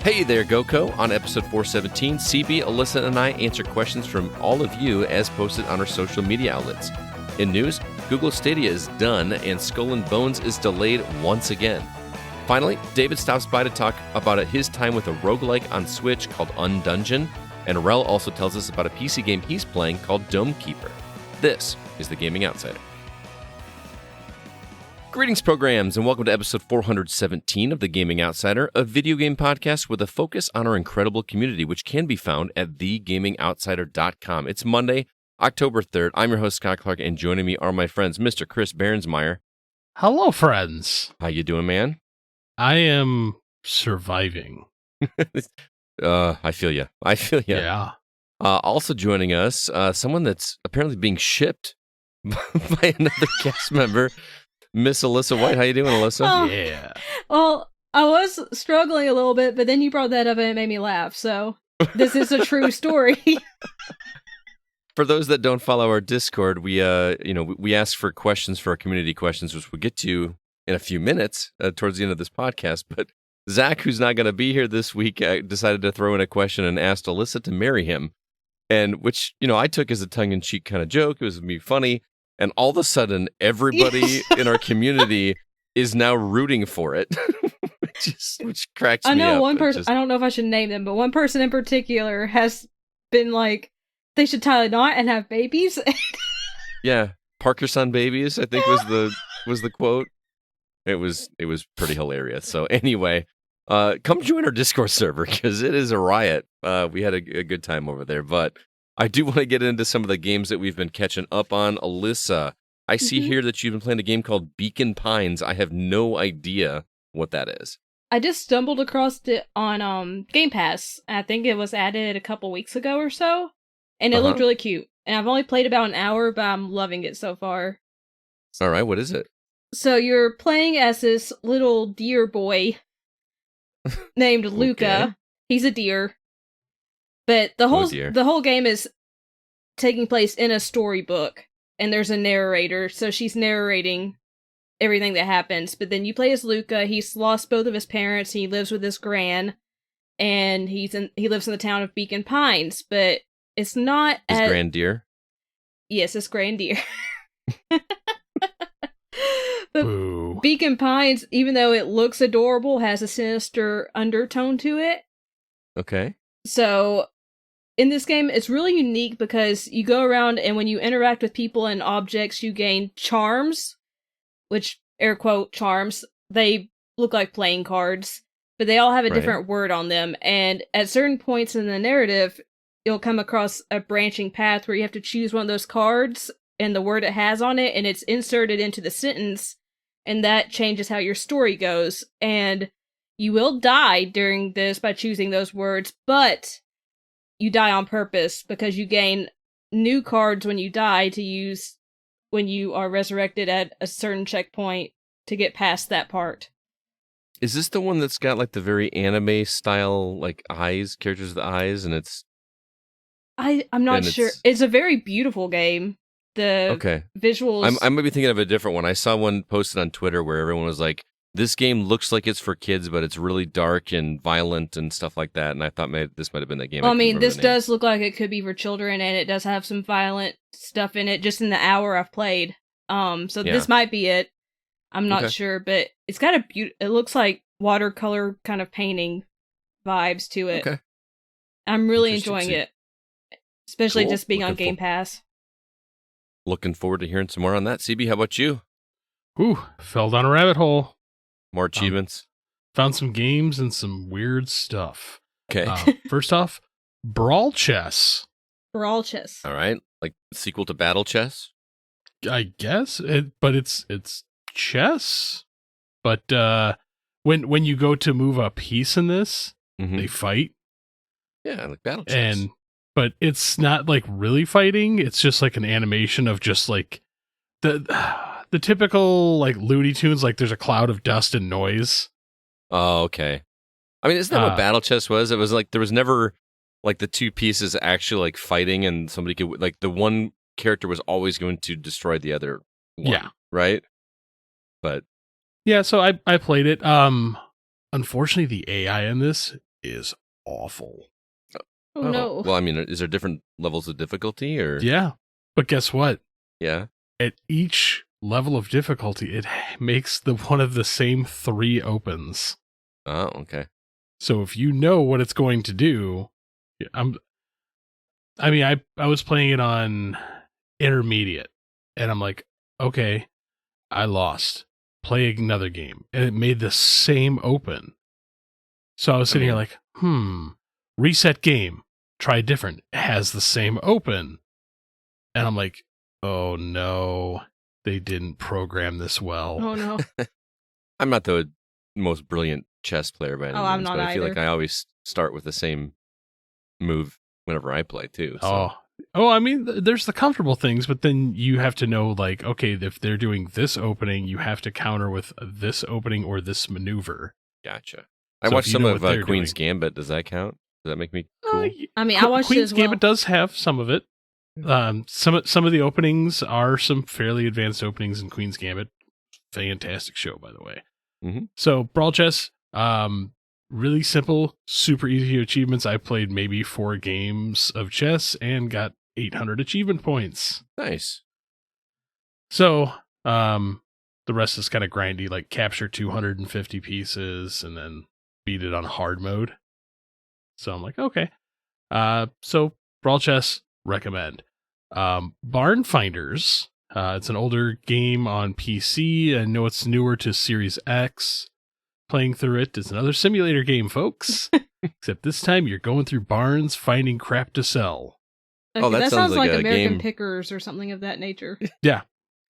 Hey there, GoCo. On episode 417, CB, Alyssa, and I answer questions from all of you as posted on our social media outlets. In news, Google Stadia is done and Skull and Bones is delayed once again. Finally, David stops by to talk about his time with a roguelike on Switch called Undungeon, and Relle also tells us about a PC game he's playing called Dome Keeper. This is The Gaming Outsider. Greetings, programs, and welcome to episode 417 of The Gaming Outsider, a video game podcast with a focus on our incredible community, which can be found at thegamingoutsider.com. It's Monday, October 3rd. I'm your host, Scott Clark, and joining me are my friends, Mr. Chris Behrensmeyer. Hello, friends. How you doing, man? I am surviving. I feel you. Yeah. Also joining us, someone that's apparently being shipped by another cast member, Miss Alyssa White. How you doing, Alyssa? Oh, Yeah. well, I was struggling a little bit, but then you brought that up and it made me laugh. So this is a true story. For those that don't follow our Discord, we ask for questions for our community questions, which we'll get to in a few minutes towards the end of this podcast. But Zach, who's not going to be here this week, decided to throw in a question and asked Alyssa to marry him, and which I took as a tongue-in-cheek kind of joke. It was me funny. And all of a sudden, everybody in our community is now rooting for it, which cracks me up. I know one person, I don't know if I should name them, but one person in particular has been like, they should tie a knot and have babies. Yeah, Parkerson babies, I think was the quote. It was pretty hilarious. So anyway, come join our Discord server because it is a riot. We had a good time over there, but I do want to get into some of the games that we've been catching up on. Alyssa, I see here that you've been playing a game called Beacon Pines. I have no idea what that is. I just stumbled across it on Game Pass. I think it was added a couple weeks ago or so, and it looked really cute. And I've only played about an hour, but I'm loving it so far. All right, what is it? So you're playing as this little deer boy named Luca. Okay. He's a deer. But the whole game is taking place in a storybook, and there's a narrator, so she's narrating everything that happens. But then you play as Luca. He's lost both of his parents. He lives with his gran, and he lives in the town of Beacon Pines. But it's not his grand deer. Yes, it's grand deer. But Boo. Beacon Pines, even though it looks adorable, has a sinister undertone to it. Okay. So in this game, it's really unique because you go around and when you interact with people and objects, you gain charms, which, air quote, charms. They look like playing cards, but they all have a different word on them. And at certain points in the narrative, you'll come across a branching path where you have to choose one of those cards and the word it has on it, and it's inserted into the sentence, and that changes how your story goes. And you will die during this by choosing those words, but you die on purpose because you gain new cards when you die to use when you are resurrected at a certain checkpoint to get past that part. Is this the one that's got like the very anime style like eyes, characters with eyes, and it's... I'm not sure. It's a very beautiful game. The visuals... I might be thinking of a different one. I saw one posted on Twitter where everyone was like, this game looks like it's for kids, but it's really dark and violent and stuff like that. And I thought this might have been that game. Well, I mean, this does look like it could be for children, and it does have some violent stuff in it just in the hour I've played. This might be it. I'm not sure, but it's got it looks like watercolor kind of painting vibes to it. Okay. I'm really enjoying it, especially just being on Game Pass. Looking forward to hearing some more on that. CB, how about you? Ooh, fell down a rabbit hole. More achievements. Found some games and some weird stuff. Okay. First off, Brawl Chess. Brawl Chess. All right. Like the sequel to Battle Chess? I guess. But it's chess. But when you go to move a piece in this, they fight. Yeah, like Battle Chess. But it's not like really fighting. It's just like an animation of just like the typical like Looney Tunes, like there's a cloud of dust and noise. Oh, okay. I mean, isn't that what Battle Chess was? It was like there was never like the two pieces actually like fighting, and somebody could like the one character was always going to destroy the other one. Yeah. Right? But yeah, so I played it. Unfortunately, the AI in this is awful. Oh, no. Well, I mean, is there different levels of difficulty or? Yeah. But guess what? Yeah. At each level of difficulty, it makes one of the same 3 opens. Oh, okay. So if you know what it's going to do, I was playing it on intermediate, and I'm like, okay, I lost. Play another game. And it made the same open. So I was sitting here like, reset game. Try different. It has the same open. And I'm like, oh no, they didn't program this well. Oh, no. I'm not the most brilliant chess player by any means, I'm not but I feel like either. I always start with the same move whenever I play too. So. Oh, I mean, there's the comfortable things, but then you have to know, like, okay, if they're doing this opening, you have to counter with this opening or this maneuver. Gotcha. I So watched if you some know of what they're Queen's doing. Gambit. Does that count? Does that make me cool? I mean, I watched it Queen's as well. Gambit does have some of it. Some of the openings are some fairly advanced openings in Queen's Gambit. Fantastic show, by the way. Mm-hmm. So Brawl Chess, really simple, super easy achievements. I played maybe 4 games of chess and got 800 achievement points. Nice. So, the rest is kind of grindy, like capture 250 pieces and then beat it on hard mode. So I'm like, okay. So Brawl Chess, recommend. Barn Finders, it's an older game on PC. I know it's newer to Series X. Playing through it is another simulator game, folks. Except this time you're going through barns finding crap to sell. Okay, Oh, that that sounds sounds like like a American game. Pickers or something of that nature. Yeah.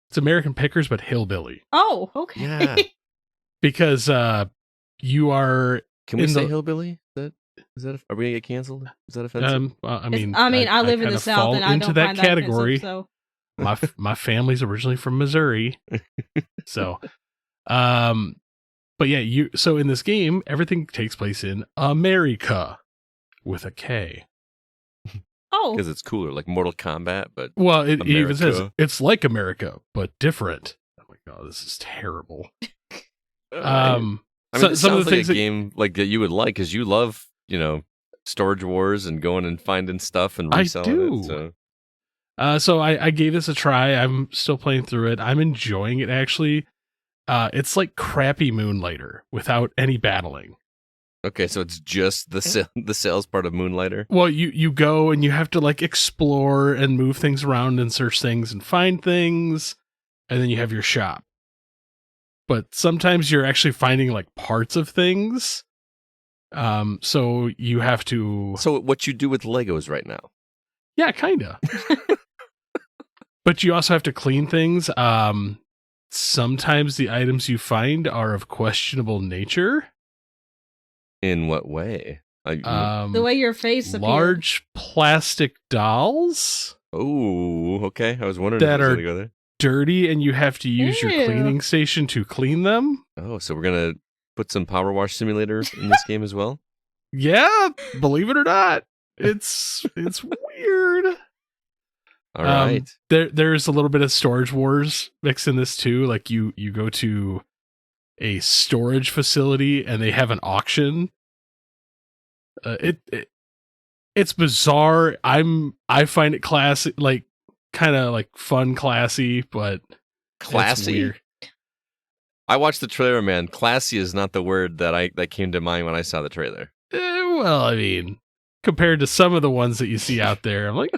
It's American Pickers, but hillbilly. Oh, okay. Yeah. Because you are Can we In say the- hillbilly? Is that? Are we gonna get canceled? Is that offensive? I It's- mean, I live in kinda the South fall and I into don't that find category. that offensive, so my family's originally from Missouri. So, but yeah, so in this game, everything takes place in America with a K. oh, Because it's cooler, like Mortal Kombat, but Well, it even says America. it's like America, but different. I'm like, oh, this is terrible. I mean, So- this some of sounds the like things a that- game like that you would like, because you love, Storage Wars and going and finding stuff and I reselling do. it. So. So I gave this a try. I'm still playing through it. I'm enjoying it, actually. It's like crappy Moonlighter without any battling. Okay, so it's just the sales part of Moonlighter. Well, you go and you have to like explore and move things around and search things and find things, and then you have your shop. But sometimes you're actually finding like parts of things. So you have to. So what you do with Legos right now? Yeah, kinda. But you also have to clean things. Sometimes the items you find are of questionable nature. In what way? the way your face appeared. Large plastic dolls, Oh, okay. I was wondering That if I was are- gonna go there. dirty, and you have to use your Ew. cleaning station to clean them. Oh, so we're gonna put some Power Wash Simulator in this game as well? Yeah, believe it or not, it's weird. All right. There's a little bit of Storage Wars mixed in this too. Like you go to a storage facility and they have an auction. It's bizarre. I find it classy, like kind of like fun, classy, but it's Classy? weird. I watched the trailer, man. Classy is not the word that came to mind when I saw the trailer. Well, I mean, compared to some of the ones that you see out there, I'm like,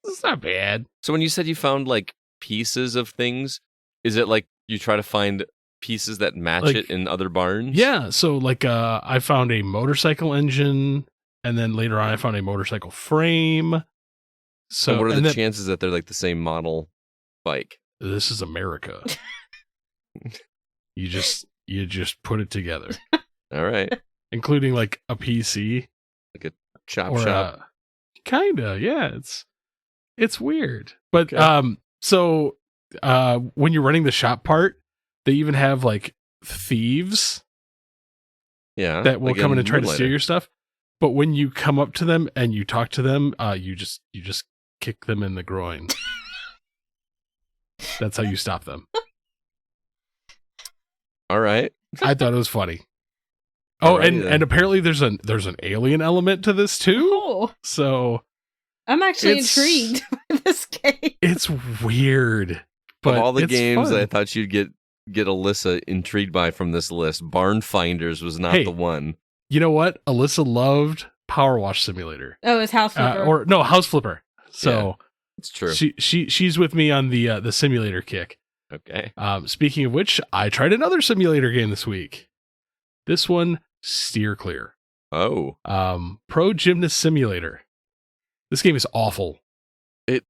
it's not bad. So when you said you found like pieces of things, is it like you try to find pieces that match Like- it in other barns? Yeah, so like I found a motorcycle engine, and then later on I found a motorcycle frame. So So what are and the then- chances that they're like the same model bike? This is America. You just put it together, All right. including like a PC Chop or shop. kinda. Yeah, it's weird, but Okay. so when you're running the shop part, they even have like thieves Yeah. that will like come in in and try to steal Moonlighter. your stuff. But when you come up to them and you talk to them, you just kick them in the groin. That's how you stop them. All right. I thought it was funny. Oh, Alrighty then. and apparently there's an alien element to this too. Oh, So I'm actually It's- intrigued by this game. it's weird. But of all the it's games fun. I thought you'd get Alyssa intrigued by from this list, Barn Finders was not Hey. the one. You know what? Alyssa loved Power Wash Simulator. Oh, it's House Flipper. House Flipper. So It's true. she's with me on the simulator kick. Okay. Speaking of which, I tried another simulator game this week. This one, Steer Clear. Oh, Pro Gymnast Simulator. This game is awful. it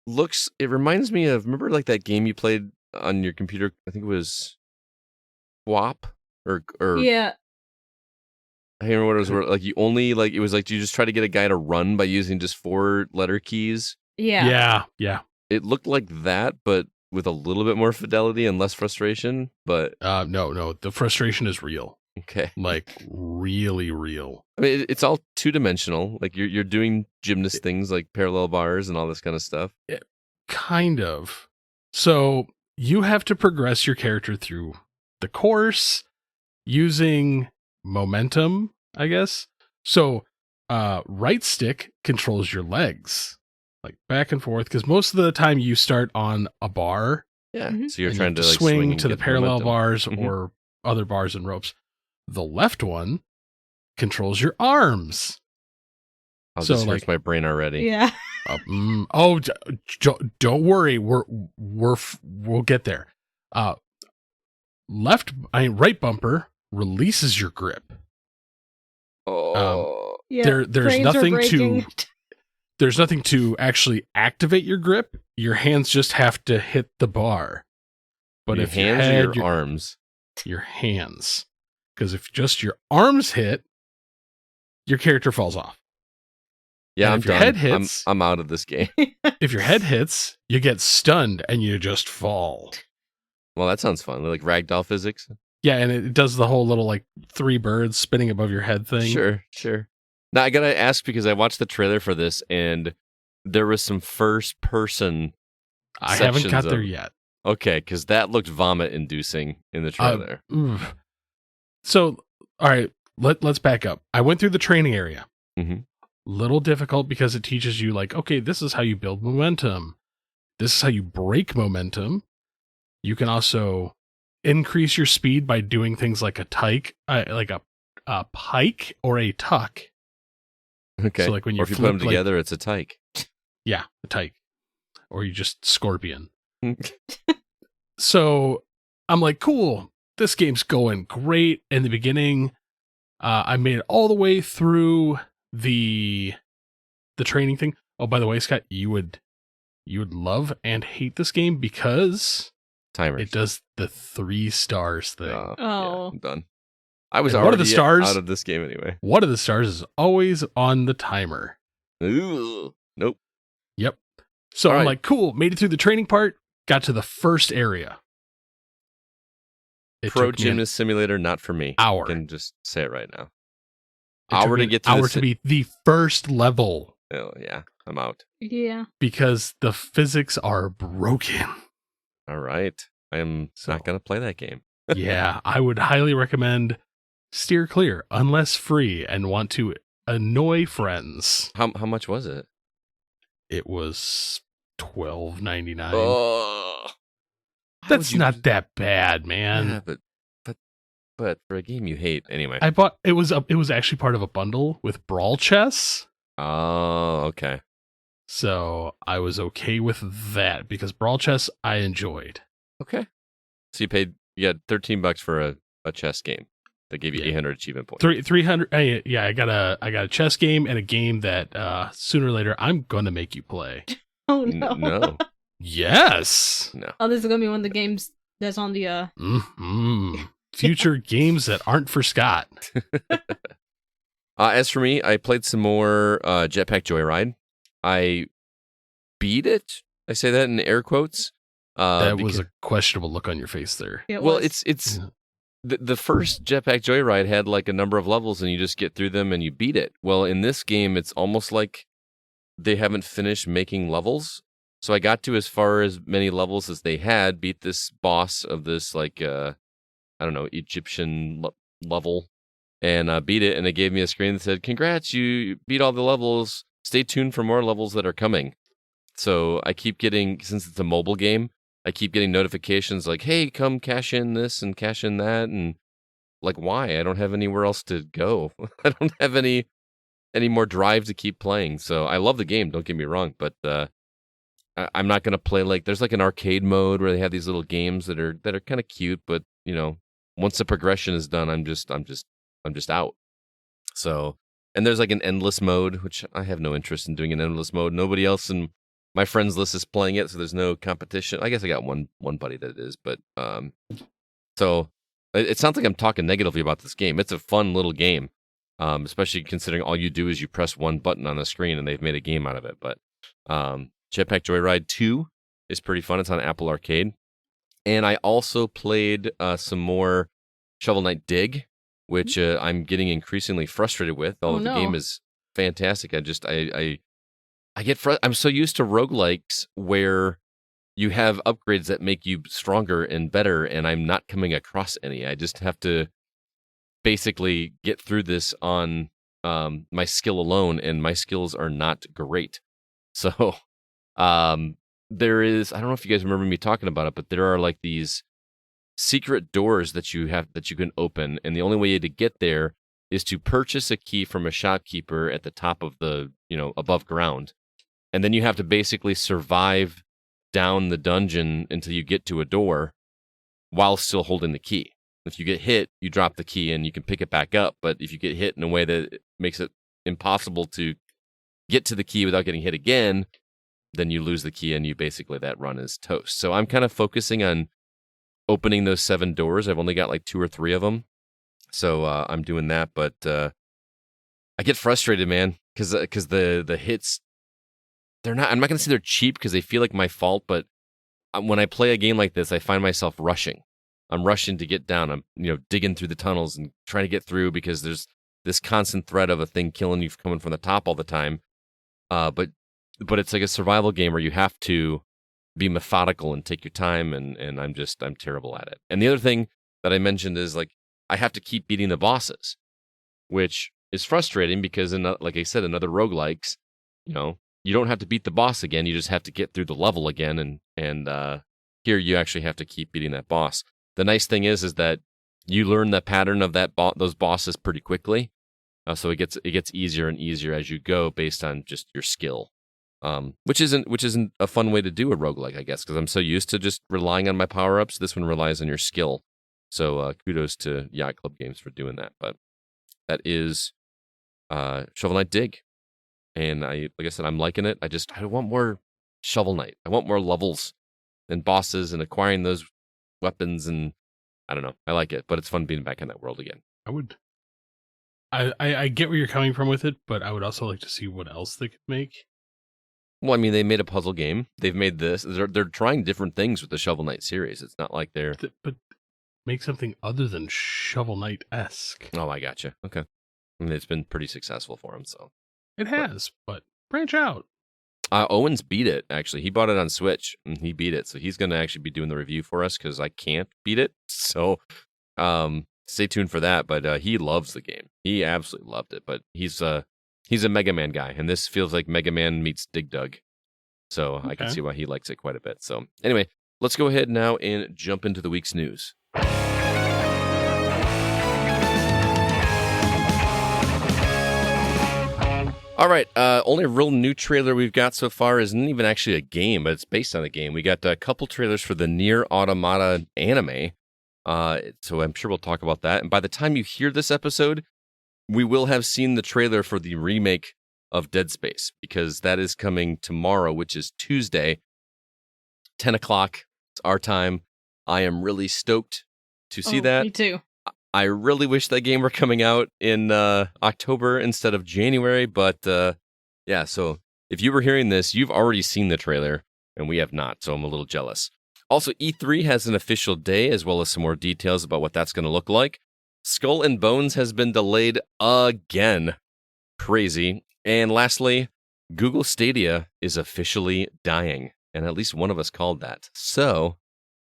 reminds me of, remember like that game you played on your computer? I think it was WAP or Yeah. I can't remember what it was. Where, like you only like it was like you just try to get a guy to run by using just 4-letter keys. Yeah. Yeah. It looked like that, but with a little bit more fidelity and less frustration. But No. The frustration is real. okay, Like really real. I mean it's all 2-dimensional. Like you're doing gymnast things like parallel bars and all this kind of stuff. Kind of. So you have to progress your character through the course using momentum, I guess. So right stick controls your legs, like back and forth, because most of the time you start on a bar. Yeah. Mhm. So you're and you trying have to like swing and to the get parallel momentum. bars Mhm. or other bars and ropes. The left one controls your arms. Oh, so, this hurts like- my brain already. Yeah. Don't worry, we'll get there. Right bumper releases your grip. Oh, Yeah. There's Frames are nothing breaking. There's nothing to actually activate your grip. Your hands just have to hit the bar. But your if hands your or head, your arms? your hands, because if just your arms hit, your character falls off. Yeah, And I'm if your done. head hits- I'm out of this game. If your head hits, you get stunned and you just fall. Well, that sounds fun. Like ragdoll physics. Yeah, and it does the whole little like 3 birds spinning above your head thing. Sure. Now I gotta ask because I watched the trailer for this and there was some first person. I haven't got sections there of- yet. Okay, because that looked vomit inducing in the trailer. Oof. So, all right, let's back up. I went through the training area. Mhm. Little difficult because it teaches you like, okay, this is how you build momentum. This is how you break momentum. You can also increase your speed by doing things like a pike or a tuck. Okay. So like when you or if you put them flip, like- together, it's a tyke. Yeah, a tyke. Or you just scorpion. So I'm like, cool, this game's going great. In the beginning, I made it all the way through the training thing. Oh, by the way, Scott, you would love and hate this game because Timers. it does the 3 stars thing. Yeah, Oh. I'm done. I was And one of already the stars- out of this game anyway. One of the stars is always on the timer. Ooh, nope. Yep. So All I'm right. like, cool, made it through the training part, got to the first area. It Pro took me an Gymnast Simulator, not for me. hour. I can just say it right now. It took Hour me to an get through hour this- to be the first level Oh yeah, I'm out. Yeah. because the physics are broken. All right, I am So- not gonna play that game. Yeah, I would highly recommend steer clear unless free and want to annoy friends. How much was it? It was $12.99. Oh, That's not that bad, man. Yeah, but for a game you hate anyway. I bought it was actually part of a bundle with Brawl Chess. Oh, okay. So I was okay with that because Brawl Chess I enjoyed. Okay. So you got $13 for a chess game that gave you Yeah. 800 achievement points. 300 yeah, I got a chess game and a game that sooner or later I'm going to make you play. Oh N- no. no, Yes. no. Oh, this is gonna be one of the games that's on the Mm-hmm. Future games that aren't for Scott. As for me, I played some more Jetpack Joyride. I beat it. I say that in air quotes. That was because- a questionable look on your face there. it well, was. it's Yeah. the first Jetpack Joyride had like a number of levels, and you just get through them and you beat it. Well, in this game, it's almost like they haven't finished making levels. So I got to as far as many levels as they had, beat this boss of this like I don't know, Egyptian level, and beat it, and it gave me a screen that said, "Congrats, you beat all the levels. Stay tuned for more levels that are coming." So I keep getting, since it's a mobile game, I keep getting notifications like, "Hey, come cash in this and cash in that," and like, why? I don't have anywhere else to go. I don't have any more drive to keep playing. So I love the game. Don't get me wrong, but I'm not gonna play like there's like an arcade mode where they have these little games that are kind of cute, but once the progression is done, I'm just out. So, and there's like an endless mode, which I have no interest in doing an endless mode. Nobody else in my friends list is playing it, so there's no competition. I guess I got one buddy that it is, but so it sounds like I'm talking negatively about this game. It's a fun little game, especially considering all you do is you press one button on the screen and they've made a game out of it. But Jetpack Joyride 2 is pretty fun. It's on Apple Arcade. And I also played some more Shovel Knight Dig, which I'm getting increasingly frustrated with. Although the game is fantastic. I'm so used to roguelikes where you have upgrades that make you stronger and better, and I'm not coming across any. I just have to basically get through this on my skill alone, and my skills are not great. So there is, I don't know if you guys remember me talking about it, but there are like these secret doors that you can open, and the only way to get there is to purchase a key from a shopkeeper at the top of the, above ground. And then you have to basically survive down the dungeon until you get to a door while still holding the key. If you get hit, you drop the key and you can pick it back up. But if you get hit in a way that makes it impossible to get to the key without getting hit again, then you lose the key and that run is toast. So I'm kind of focusing on opening those 7 doors. I've only got like 2 or 3 of them. So I'm doing that. But I get frustrated, man, because the hits, I'm not going to say they're cheap because they feel like my fault, but when I play a game like this, I find myself rushing. I'm rushing to get down. I'm, digging through the tunnels and trying to get through because there's this constant threat of a thing killing you coming from the top all the time. But it's like a survival game where you have to be methodical and take your time, and I'm terrible at it. And the other thing that I mentioned is like I have to keep beating the bosses, which is frustrating because like I said, in other roguelikes, you don't have to beat the boss again. You just have to get through the level again. And here you actually have to keep beating that boss. The nice thing is that you learn the pattern of those bosses pretty quickly. So it gets easier and easier as you go based on just your skill. Which isn't a fun way to do a roguelike, I guess, because I'm so used to just relying on my power-ups. This one relies on your skill. So kudos to Yacht Club Games for doing that. But that is Shovel Knight Dig. And like I said, I'm liking it. I want more Shovel Knight. I want more levels and bosses and acquiring those weapons, and I don't know. I like it, but it's fun being back in that world again. I get where you're coming from with it, but I would also like to see what else they could make. Well, I mean, they made a puzzle game. They've made this. They're trying different things with the Shovel Knight series. It's not like they're... But make something other than Shovel Knight-esque. Oh, I gotcha. Okay. I mean, it's been pretty successful for them, so... It has, but branch out. Owen's beat it, actually. He bought it on Switch, and he beat it. So he's going to actually be doing the review for us, because I can't beat it. So stay tuned for that. But he loves the game. He absolutely loved it. But he's a Mega Man guy, and this feels like Mega Man meets Dig Dug. So okay. I can see why he likes it quite a bit. So anyway, let's go ahead now and jump into the week's news. All right, only real new trailer we've got so far isn't even actually a game, but it's based on a game. We got a couple trailers for the Nier Automata anime, so I'm sure we'll talk about that. And by the time you hear this episode, we will have seen the trailer for the remake of Dead Space, because that is coming tomorrow, which is Tuesday, 10 o'clock. It's our time. I am really stoked to see that. Me too. I really wish that game were coming out in October instead of January, but yeah, so if you were hearing this, you've already seen the trailer, and we have not, so I'm a little jealous. Also, E3 has an official day, as well as some more details about what that's going to look like. Skull and Bones has been delayed again. Crazy. And lastly, Google Stadia is officially dying, and at least one of us called that. So,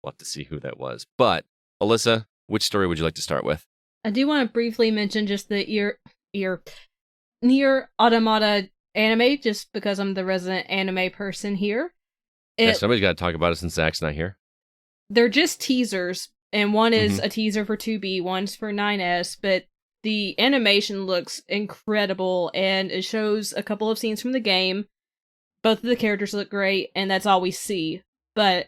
we'll have to see who that was. But, Alyssa, which story would you like to start with? I do want to briefly mention just the Nier Automata anime, just because I'm the resident anime person here. Yeah, somebody's got to talk about it since Zach's not here. They're just teasers, and one is a teaser for 2B, one's for 9S, but the animation looks incredible, and it shows a couple of scenes from the game. Both of the characters look great, and that's all we see. But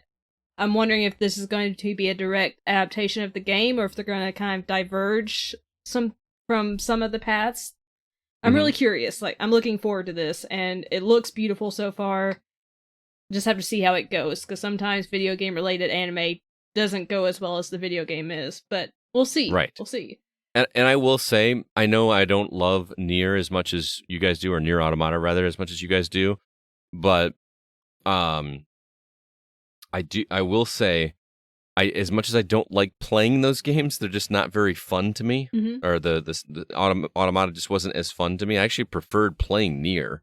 I'm wondering if this is going to be a direct adaptation of the game, or if they're going to kind of diverge from some of the paths. I'm really curious. Like, I'm looking forward to this, and it looks beautiful so far. Just have to see how it goes, because sometimes video game related anime doesn't go as well as the video game is, but we'll see. Right. We'll see. And I will say, I know I don't love Nier as much as you guys do, or Nier Automata rather, as much as you guys do, but I will say, as much as I don't like playing those games, they're just not very fun to me. Or the Automata just wasn't as fun to me. I actually preferred playing Nier,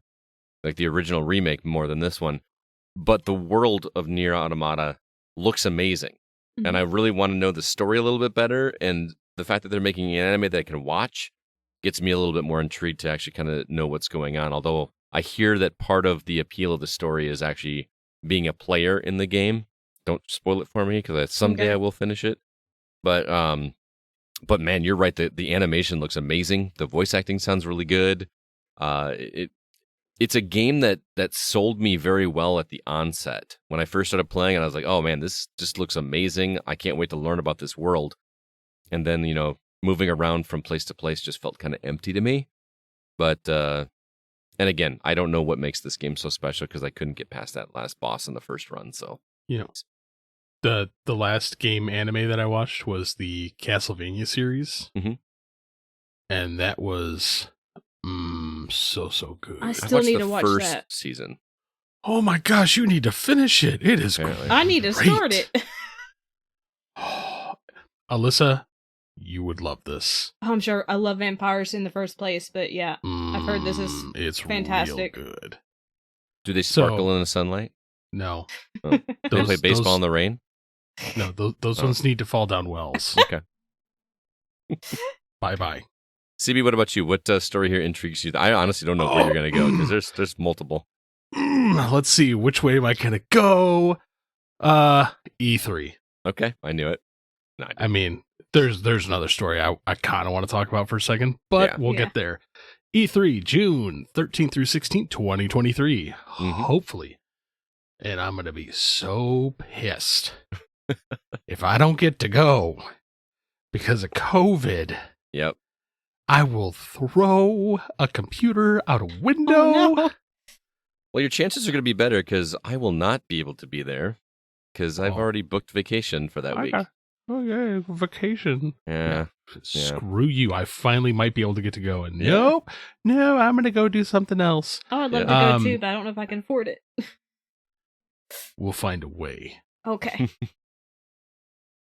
like the original remake, more than this one. But the world of Nier Automata looks amazing. And I really want to know the story a little bit better. And the fact that they're making an anime that I can watch gets me a little bit more intrigued to actually kind of know what's going on. Although I hear that part of the appeal of the story is actually being a player in the game. Don't spoil it for me, because someday I will finish it. But man, you're right. The animation looks amazing. The voice acting sounds really good. It's a game that sold me very well at the onset. When I first started playing it, I was like, oh man, this just looks amazing. I can't wait to learn about this world. And then, moving around from place to place just felt kind of empty to me. But, and again, I don't know what makes this game so special, because I couldn't get past that last boss in the first run. So, the last game anime that I watched was the Castlevania series. And that was so good. I still need to watch the that first season. Oh my gosh, you need to finish it. It is Apparently. great. I need to start it. Alyssa, you would love this. I'm sure. I love vampires in the first place, but yeah, I've heard this is it's fantastic. Real good. Do they sparkle in the sunlight? No. Oh. Do they play baseball in the rain? No, those ones need to fall down wells. Okay. Bye-bye. CB, what about you? What story here intrigues you? I honestly don't know where you're going to go, because there's multiple. Let's see. Which way am I going to go? E3. Okay, I knew it. No, I mean, there's another story I kind of want to talk about for a second, but we'll get there. E3, June 13th through 16th, 2023. Hopefully. And I'm going to be so pissed if I don't get to go because of COVID. Yep. I will throw a computer out a window. Oh, no. Well, your chances are going to be better, because I will not be able to be there, because I've already booked vacation for that week. Okay, vacation. Yeah. Screw you. I finally might be able to get to go. And no, I'm going to go do something else. Oh, I'd love to go too, but I don't know if I can afford it. We'll find a way. Okay.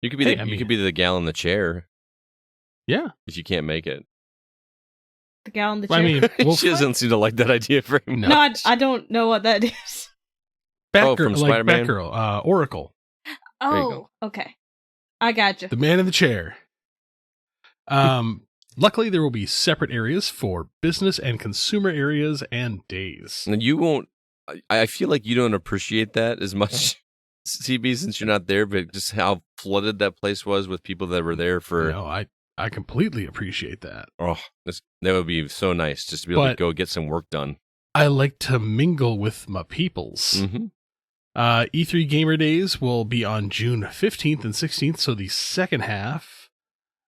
You could be you could be the gal in the chair. Yeah. If you can't make it. The gal in the chair. I mean, she doesn't seem to like that idea very much. No, I don't know what that is. Batgirl, from Spider-Man? Batgirl, Oracle. Oh, okay. I gotcha. The man in the chair. Luckily, there will be separate areas for business and consumer areas and days. And you won't. I feel like you don't appreciate that as much, CB, since you're not there, but just how flooded that place was with people that were there for. No, I completely appreciate that. Oh, that would be so nice, just to be able to go get some work done. I like to mingle with my peoples. E3 Gamer Days will be on June 15th and 16th, so the second half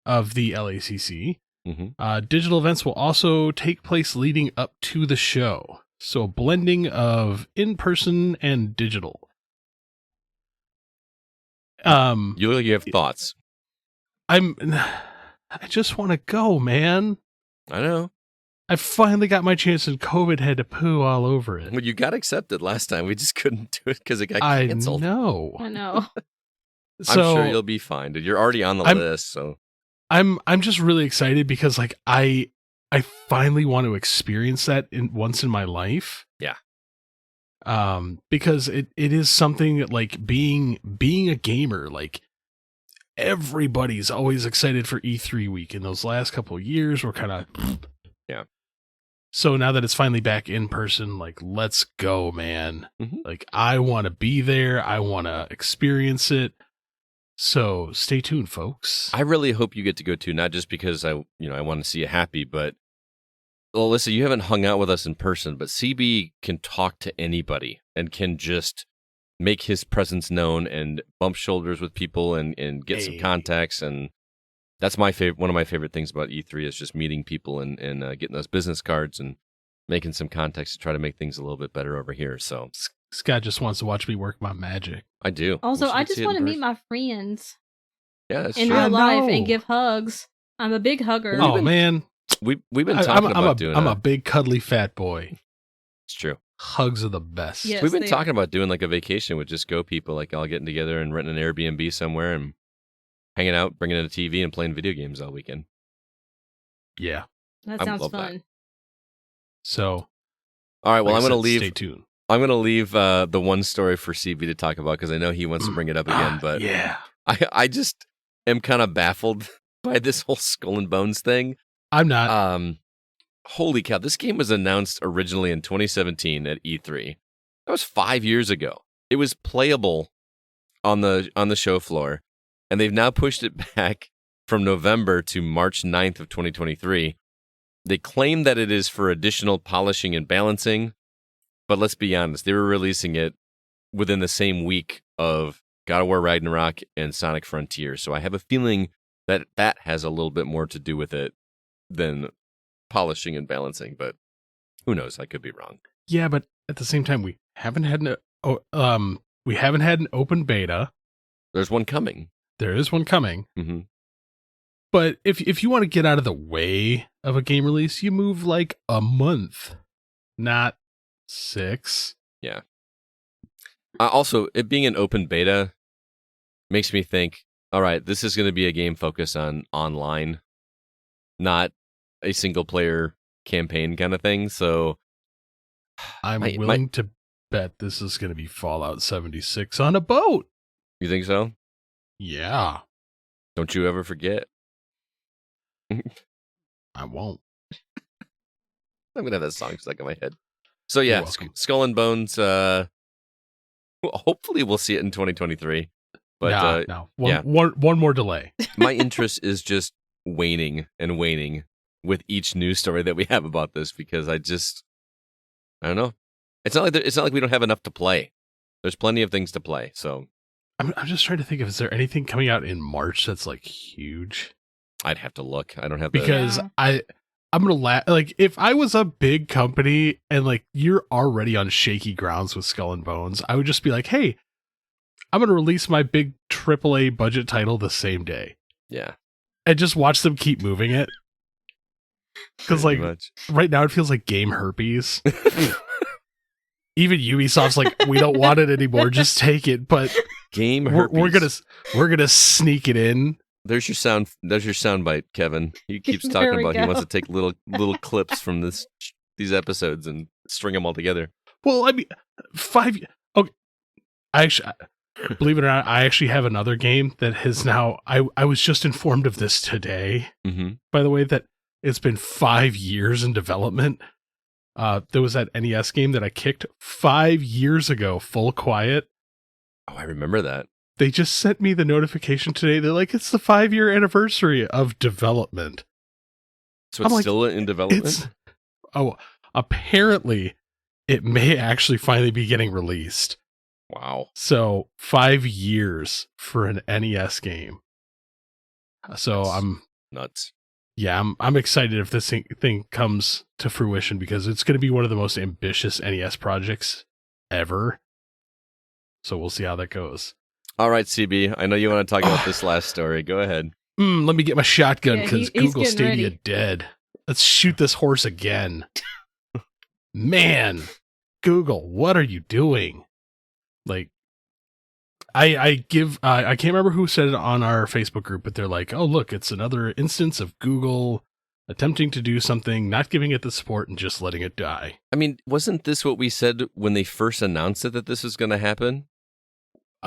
of the LACC. Digital events will also take place leading up to the show. So a blending of in-person and digital. You look like you have thoughts. I just want to go, man. I know. I finally got my chance, and COVID had to poo all over it. Well, you got accepted last time. We just couldn't do it because it got canceled. I know. I'm sure you'll be fine, dude. You're already on the list, so I'm just really excited because I finally want to experience that once in my life. Yeah. Because it is something that, like, being a gamer, like, everybody's always excited for E3 week. In those last couple of years, we're kind of Yeah. So now that it's finally back in person, like, let's go, man. Mhm. Like, I want to be there. I want to experience it. So stay tuned, folks. I really hope you get to go too, not just because I want to see you happy, but Alyssa, you haven't hung out with us in person, but CB can talk to anybody and can just make his presence known and bump shoulders with people and get some contacts. And that's one of my favorite things about E3 is just meeting people and getting those business cards and making some contacts to try to make things a little bit better over here. So Scott just wants to watch me work my magic. I do. Also, I just want to meet my friends Yeah, that's in true. real life know. and give hugs. I'm a big hugger. Oh, man. We've been talking about doing I'm a big cuddly fat boy. It's true. Hugs are the best. Yes, We've been they talking about doing like a vacation with just go people, like all getting together and renting an Airbnb somewhere and hanging out, bringing in a TV and playing video games all weekend. Yeah. That I sounds love that. fun. So, All right, well, like I'm I going to said, leave. Stay tuned. I'm going to leave the one story for CB to talk about because I know he wants to bring it up again. But yeah. I just am kind of baffled by this whole Skull and Bones thing. I'm not. Holy cow! This game was announced originally in 2017 at E3. That was 5 years ago. It was playable on the show floor, and they've now pushed it back from November to March 9th of 2023. They claim that it is for additional polishing and balancing, but let's be honest, they were releasing it within the same week of God of War Ragnarok and Sonic Frontier, so I have a feeling that has a little bit more to do with it than polishing and balancing, but who knows? I could be wrong. Yeah, but at the same time, we haven't had an open beta. There's one coming. There is one coming. Mm-hmm. But if you want to get out of the way of a game release, you move like a month, not 6. Yeah. Also, it being an open beta makes me think, all right, this is going to be a game focused on online, not a single player campaign kind of thing. So I'm willing to bet this is going to be Fallout 76 on a boat. You think so? Yeah. Don't you ever forget. I won't. I'm going to have that song stuck in my head. So yeah, You're welcome. Skull and Bones, hopefully we'll see it in 2023. But no. yeah. One more delay. My interest is just waning and waning with each news story that we have about this because I don't know. It's not like we don't have enough to play. There's plenty of things to play. So I'm just trying to think of, is there anything coming out in March that's like huge? I'd have to look. I don't have Because Yeah. I'm gonna like if I was a big company and like you're already on shaky grounds with Skull and Bones, I would just be like, hey, I'm gonna release my big AAA budget title the same day. Yeah. And just watch them keep moving it. Because like Pretty much. right now it feels like game herpes. Even Ubisoft's like, we don't want it anymore, just take it. But Game we're herpes. we're gonna sneak it in. There's your sound bite, Kevin. He keeps There talking we about he go. wants to take little clips from these episodes and string them all together. Well, I mean, 5. Okay, I actually, believe it or not, I actually have another game that has now. I was just informed of this today. Mm-hmm. By the way, that it's been 5 years in development. There was that NES game that I kicked 5 years ago, Full Quiet. Oh, I remember that. They just sent me the notification today. They're like, it's the 5-year anniversary of development. So I'm it's like, still in development? Apparently it may actually finally be getting released. Wow. So 5 years for an NES game. So That's nuts. I'm excited if this thing comes to fruition because it's going to be one of the most ambitious NES projects ever. So we'll see how that goes. All right, CB. I know you want to talk about this last story. Go ahead. Let me get my shotgun Yeah, because he's Google getting Stadia ready. dead. Let's shoot this horse again. Man, Google, what are you doing? Like, I can't remember who said it on our Facebook group, but they're like, oh, look, it's another instance of Google attempting to do something, not giving it the support and just letting it die. I mean, wasn't this what we said when they first announced it that this was going to happen?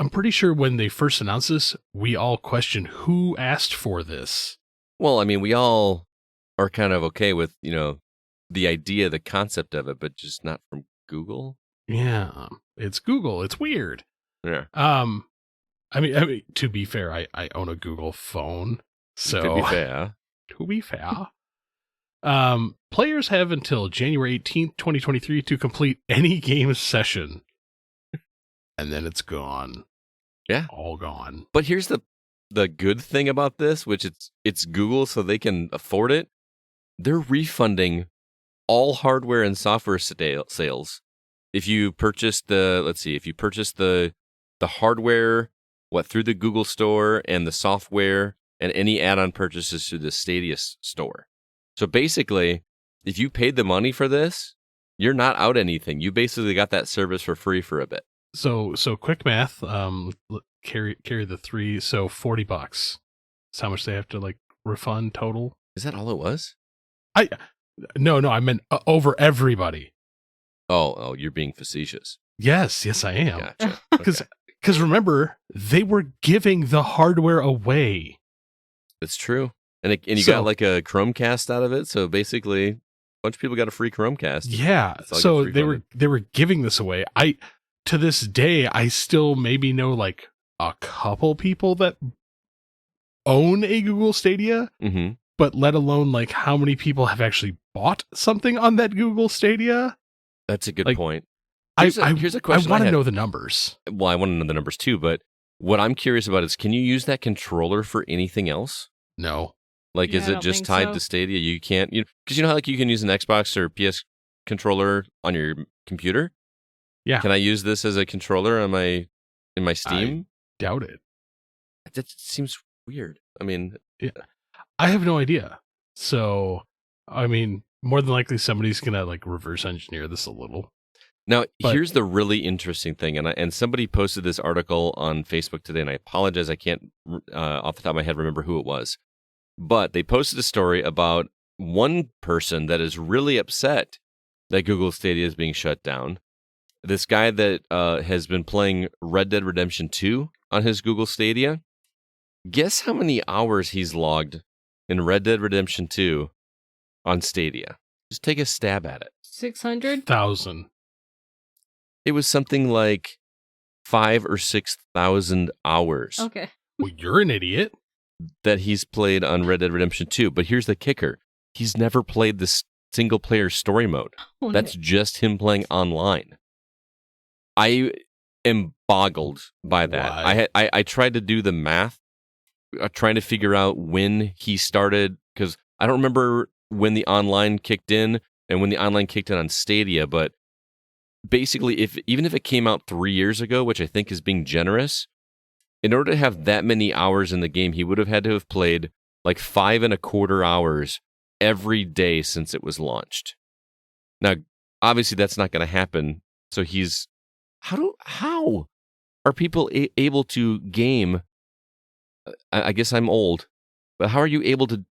I'm pretty sure when they first announced this, we all questioned who asked for this. Well, I mean, we all are kind of okay with, the idea, the concept of it, but just not from Google. Yeah, it's Google. It's weird. Yeah. I mean, to be fair, I own a Google phone, so To be fair. To be fair. Players have until January 18th, 2023 to complete any game session. And then it's gone. Yeah. All gone. But here's the good thing about this, which it's Google, so they can afford it. They're refunding all hardware and software sales. If you purchase the hardware, through the Google store, and the software and any add-on purchases through the Stadia store. So basically, if you paid the money for this, you're not out anything. You basically got that service for free for a bit. So quick math, carry the 3, so $40. That's how much they have to refund total. Is that all it was? No, I meant over everybody. Oh, you're being facetious. Yes, I am. Gotcha. Because remember, they were giving the hardware away. That's true. And you got a Chromecast out of it, so basically a bunch of people got a free Chromecast. Yeah. So they were giving this away. To this day, I still maybe know a couple people that own a Google Stadia, but let alone how many people have actually bought something on that Google Stadia. That's a good point. Here's a question. I want to know the numbers. Well, I want to know the numbers too, but what I'm curious about is, can you use that controller for anything else? No. Is it just tied to Stadia? You can't, because you know how you can use an Xbox or PS controller on your computer? Yeah. Can I use this as a controller in my Steam? I doubt it. That seems weird. I mean, yeah. I have no idea. So, I mean, more than likely somebody's going to reverse engineer this a little. Now, here's the really interesting thing, and somebody posted this article on Facebook today, and I apologize, I can't, off the top of my head, remember who it was. But they posted a story about one person that is really upset that Google Stadia is being shut down. This guy that has been playing Red Dead Redemption 2 on his Google Stadia. Guess how many hours he's logged in Red Dead Redemption 2 on Stadia? Just take a stab at it. 600,000. It was something like 5,000 or 6,000 hours. Okay. Well, you're an idiot. That he's played on Red Dead Redemption 2. But here's the kicker. He's never played this single-player story mode. Oh, That's just him playing online. I am boggled by that. I tried to do the math, trying to figure out when he started, because I don't remember when the online kicked in and when the online kicked in on Stadia, but basically, even if it came out 3 years ago, which I think is being generous, in order to have that many hours in the game, he would have had to have played 5.25 hours every day since it was launched. Now, obviously, that's not going to happen. So how are people able to game? I guess I'm old, but how are you able to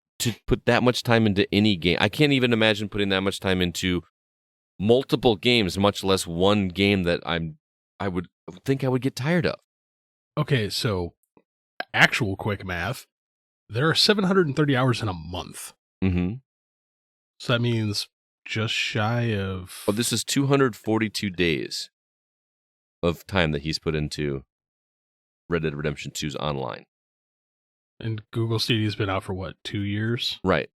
put that much time into any game? I can't even imagine putting that much time into multiple games, much less one game that I would think I would get tired of. Okay, so actual quick math, there are 730 hours in a month. Mm-hmm. So that means just shy of... Oh, this is 242 days of time that he's put into Red Dead Redemption 2's online. And Google Stadia's been out for what, 2 years? Right.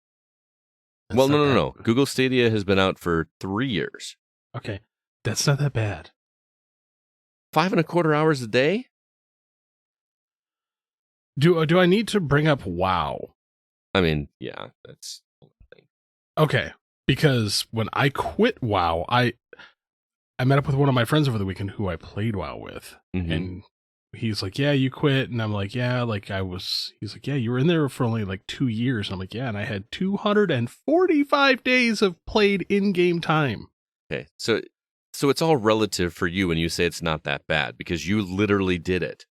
That's well, no. Google Stadia has been out for 3 years. Okay, that's not that bad. 5.25 hours a day? Do I need to bring up WoW? I mean, yeah, that's the thing. Okay, because when I quit WoW, I met up with one of my friends over the weekend who I played WoW with, and he's like, "Yeah, you quit," and I'm like, "Yeah, He's like, "Yeah, you were in there for only 2 years." And I'm like, "Yeah," and I had 245 days of played in-game time. Okay, so it's all relative for you when you say it's not that bad because you literally did it.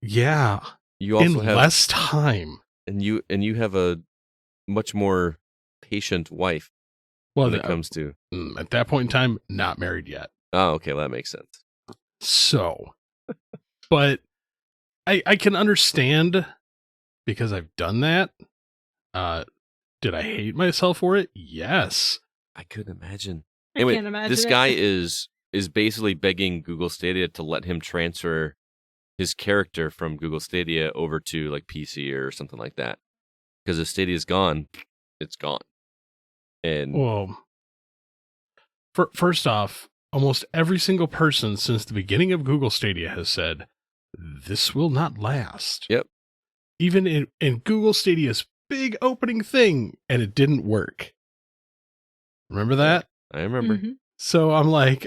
Yeah. You also have less time, and you have a much more patient wife when it comes to. At that point in time, not married yet. Oh, okay, well, that makes sense. So, but I can understand because I've done that. Did I hate myself for it? Yes. I couldn't imagine. I Anyway, can't imagine this it. guy is basically begging Google Stadia to let him transfer his character from Google Stadia over to like PC or something like that. Because if Stadia's gone, it's gone. And Well, first off, almost every single person since the beginning of Google Stadia has said, this will not last. Yep. Even in Google Stadia's big opening thing, and it didn't work. Remember that? I remember. Mhm. So I'm like,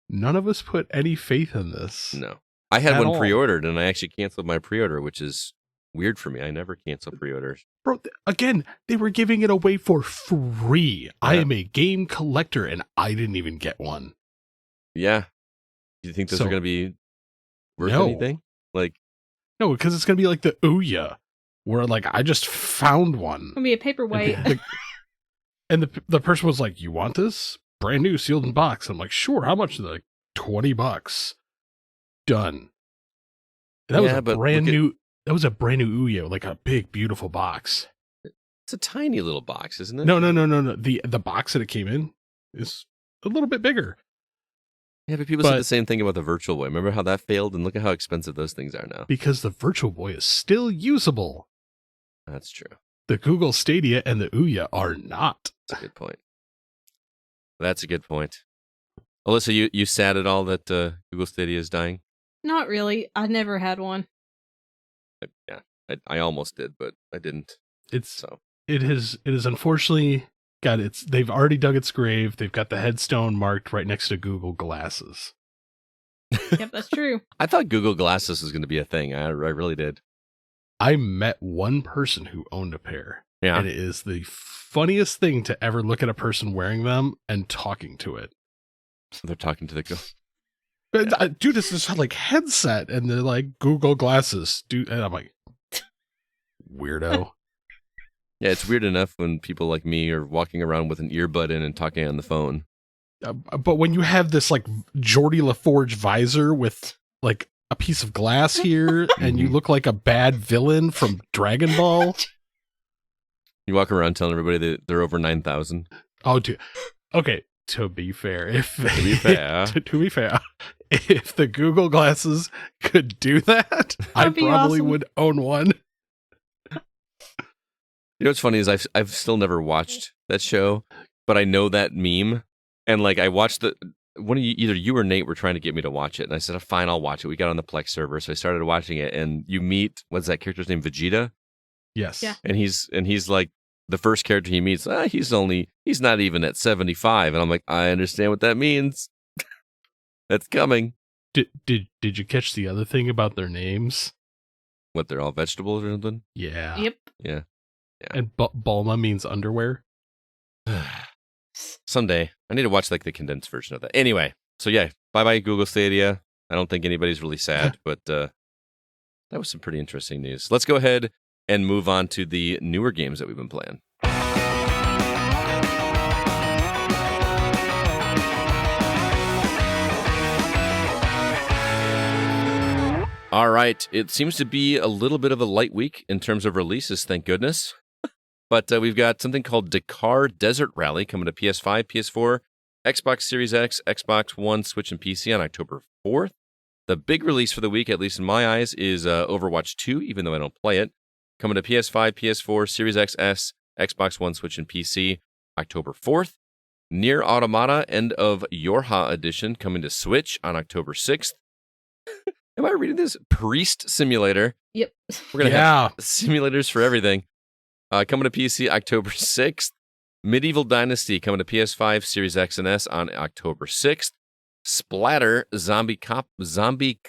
none of us put any faith in this. No. I had At one all. pre-ordered and I actually canceled my pre-order, which is weird for me. I never cancel pre-orders. Bro, again, they were giving it away for free. I am a game collector, and I didn't even get one. Yeah. Do you think those So- are going to be worth No. anything? Like, No, because it's going to be like the Ouya, where like I just found one. It'll be a paperweight. And the person was like, "You want this? Brand new, sealed in box." I'm like, "Sure. How much?" They're like, $20. Done. And that Yeah, was a but brand look at- new. That was a brand new Ouya, like a big, beautiful box. it's a tiny little box, isn't it? No. The box that it came in is a little bit bigger. Yeah, but people said But- the same thing about the Virtual Boy. Remember how that failed? And look at how expensive those things are now. Because the Virtual Boy is still usable. That's true. The Google Stadia and the Ouya are not. That's a good point. That's a good point. Alyssa, you sad at all that Google Stadia is dying? Not really. I never had one. Yeah, I almost did, but I didn't. It's So it is unfortunately got its. They've already dug its grave. They've got the headstone marked right next to Google Glasses. Yep, that's true. I thought Google Glasses was going to be a thing. I really did. I met one person who owned a pair, Yeah. and it is the funniest thing to ever look at a person wearing them and talking to it. So they're talking to the But, dude, it's this like headset, and they're like Google Glasses, dude, and I'm like, weirdo. Yeah, it's weird enough when people like me are walking around with an earbud in and talking on the phone. But when you have this like Geordie LaForge visor with like a piece of glass here, and you look like a bad villain from Dragon Ball. You walk around telling everybody that they're over 9,000. Oh, dude. Okay. To be fair, To be fair. to be fair, if the Google Glasses could do that, I That'd be probably awesome. would own one. You know what's funny is I've still never watched that show, but I know that meme, and like I watched one of you, either you or Nate were trying to get me to watch it, and I said, "Fine, I'll watch it." We got on the Plex server, so I started watching it, and you meet what's that character's name, Vegeta, Yes. Yeah. and he's like the first character he meets. He's not even at 75, and I'm like, I understand what that means. That's coming. Did you catch the other thing about their names? What, they're all vegetables or something? Yeah. Yep. Yeah. And Bulma means underwear. Someday. I need to watch like the condensed version of that. Anyway, so yeah, bye-bye Google Stadia. I don't think anybody's really sad, but that was some pretty interesting news. Let's go ahead and move on to the newer games that we've been playing. All right, it seems to be a little bit of a light week in terms of releases, thank goodness. But we've got something called Dakar Desert Rally coming to PS5, PS4, Xbox Series X, Xbox One, Switch, and PC on October 4th. The big release for the week, at least in my eyes, is Overwatch 2, even though I don't play it. Coming to PS5, PS4, Series XS, Xbox One, Switch, and PC, October 4th. Nier Automata End of Yorha Edition coming to Switch on October 6th. Am I reading this? Priest Simulator. Yep. We're going to Yeah. have simulators for everything. Coming to PC October 6th. Medieval Dynasty coming to PS5, Series X and S on October 6th. Splatter Zombiecalypse? Zombie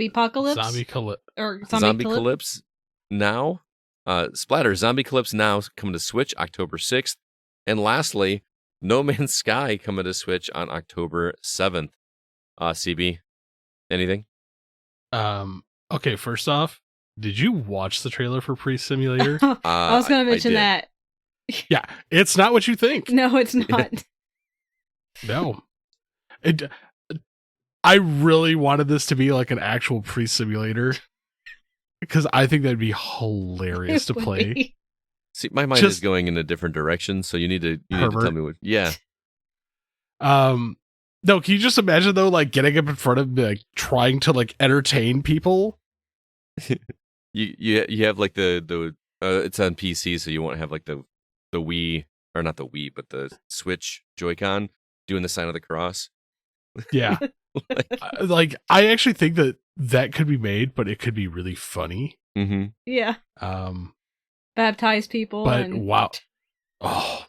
apocalypse or zombie Zombiecalypse Now. Splatter Zombiecalypse Now coming to Switch October 6th. And lastly, No Man's Sky coming to Switch on October 7th. CB, anything? Okay, first off, did you watch the trailer for Priest Simulator? I was going to mention did. that. Yeah, it's not what you think. No, it's not. No. I really wanted this to be like an actual priest simulator because I think that'd be hilarious to It would play. be. See, my mind is going in a different direction, so you need to tell me what. Yeah. No, can you just imagine though, like getting up in front of me, like trying to like entertain people? You have like the it's on PC, so you won't have like the Wii, or not the Wii, but the Switch Joy-Con doing the sign of the cross. Yeah. Like I actually think that could be made, but it could be really funny. Mm-hmm. Yeah. Baptize people. But and... wow. Oh.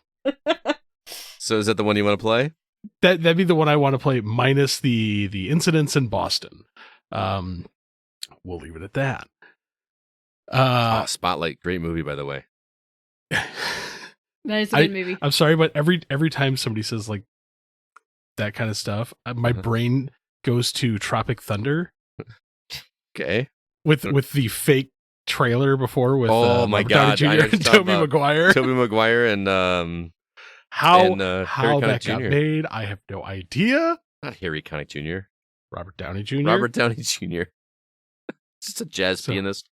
So is that the one you want to play? That'd be the one I want to play, minus the incidents in Boston. We'll leave it at that. Spotlight, great movie, by the way. That is a good movie. I'm sorry, but every time somebody says like that kind of stuff, my brain goes to Tropic Thunder. Okay. With the fake trailer before with my God, Downey Jr. and Tobey Maguire. Tobey Maguire and how Harry that Connick got Jr. made, I have no idea. Not Harry Connick Jr. Robert Downey Jr. Robert Downey Jr. Just a jazz pianist.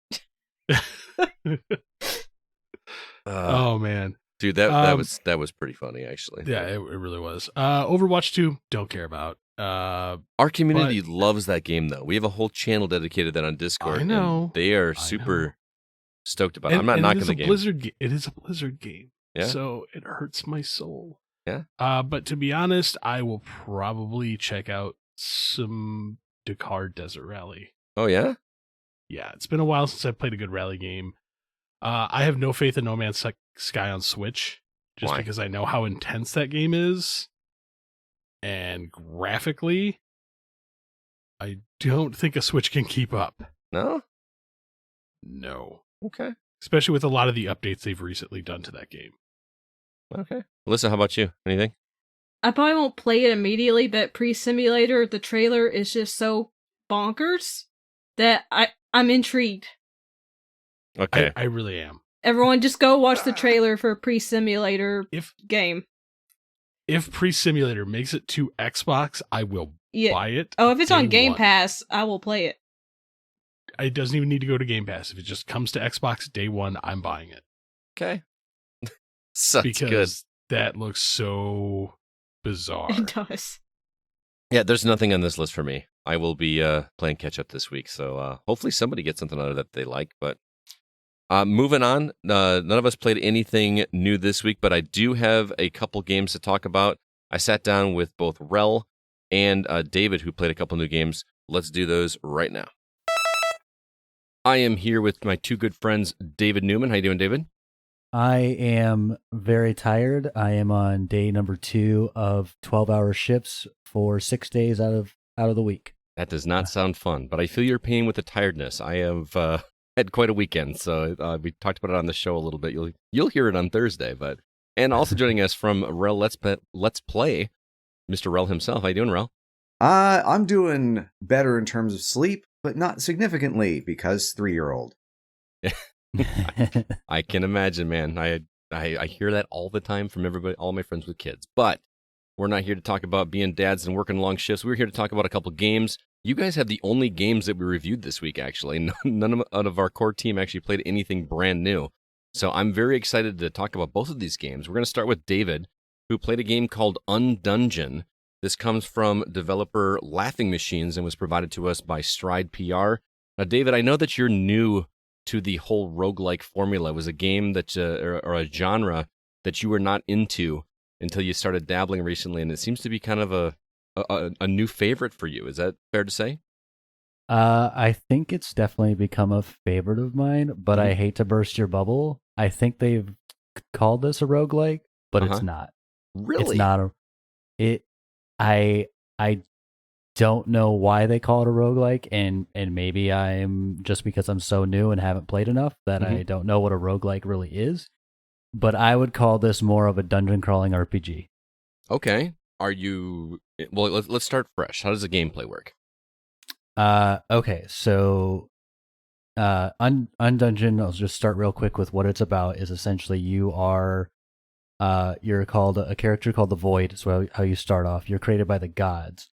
Oh man, dude, that was pretty funny actually. Yeah, it really was. Overwatch 2, don't care about. Our community loves that game though. We have a whole channel dedicated to that on Discord. I know. They are super stoked about it. I'm not knocking the game. It is a Blizzard game. Yeah. So it hurts my soul. Yeah. But to be honest, I will probably check out some Dakar Desert Rally. Oh yeah? Yeah, it's been a while since I've played a good rally game. I have no faith in No Man's Sky on Switch, just because I know how intense that game is. And graphically, I don't think a Switch can keep up. No? No. Okay. Especially with a lot of the updates they've recently done to that game. Okay. Alyssa, how about you? Anything? I probably won't play it immediately, but Pre-Simulator, the trailer is just so bonkers that I'm intrigued. Okay. I really am. Everyone just go watch the trailer for Pre-Simulator game. If Pre-Simulator makes it to Xbox, I will buy it. Oh, if it's on Game Pass, I will play it. It doesn't even need to go to Game Pass. If it just comes to Xbox day one, I'm buying it. Okay. Sounds good. Because that looks so bizarre. It does. Yeah, there's nothing on this list for me. I will be playing catch up this week, so hopefully somebody gets something out of that they like. But moving on, none of us played anything new this week, but I do have a couple games to talk about. I sat down with both Relle and David, who played a couple new games. Let's do those right now. I am here with my two good friends, David Newman. How you doing, David? I am very tired. I am on day number 2 of 12-hour shifts for 6 days out of the week. That does not sound fun, but I feel your pain with the tiredness. I have had quite a weekend, so we talked about it on the show a little bit. You'll hear it on Thursday, and also joining us from Relle Let's Play, Mr. Relle himself. How you doing, Relle? I'm doing better in terms of sleep, but not significantly because 3-year-old. I can imagine, man. I hear that all the time from everybody, all my friends with kids. But we're not here to talk about being dads and working long shifts. We're here to talk about a couple games. You guys have the only games that we reviewed this week, actually. None of our core team actually played anything brand new. So I'm very excited to talk about both of these games. We're going to start with David, who played a game called Undungeon. This comes from developer Laughing Machines and was provided to us by Stride PR. Now, David, I know that you're new to the whole roguelike formula. It was a game that, or a genre that you were not into until you started dabbling recently, and it seems to be kind of a new favorite for you. Is that fair to say? I think it's definitely become a favorite of mine, but I hate to burst your bubble. I think they've called this a roguelike, but it's not. Really? It's not I don't know why they call it a roguelike, and maybe I'm just because I'm so new and haven't played enough that I don't know what a roguelike really is. But I would call this more of a dungeon crawling RPG. Okay. Are you... Well, let's start fresh. How does the gameplay work? Okay, so Undungeon, I'll just start real quick with what it's about, is essentially you're called a character called the Void, so how you start off. You're created by the gods.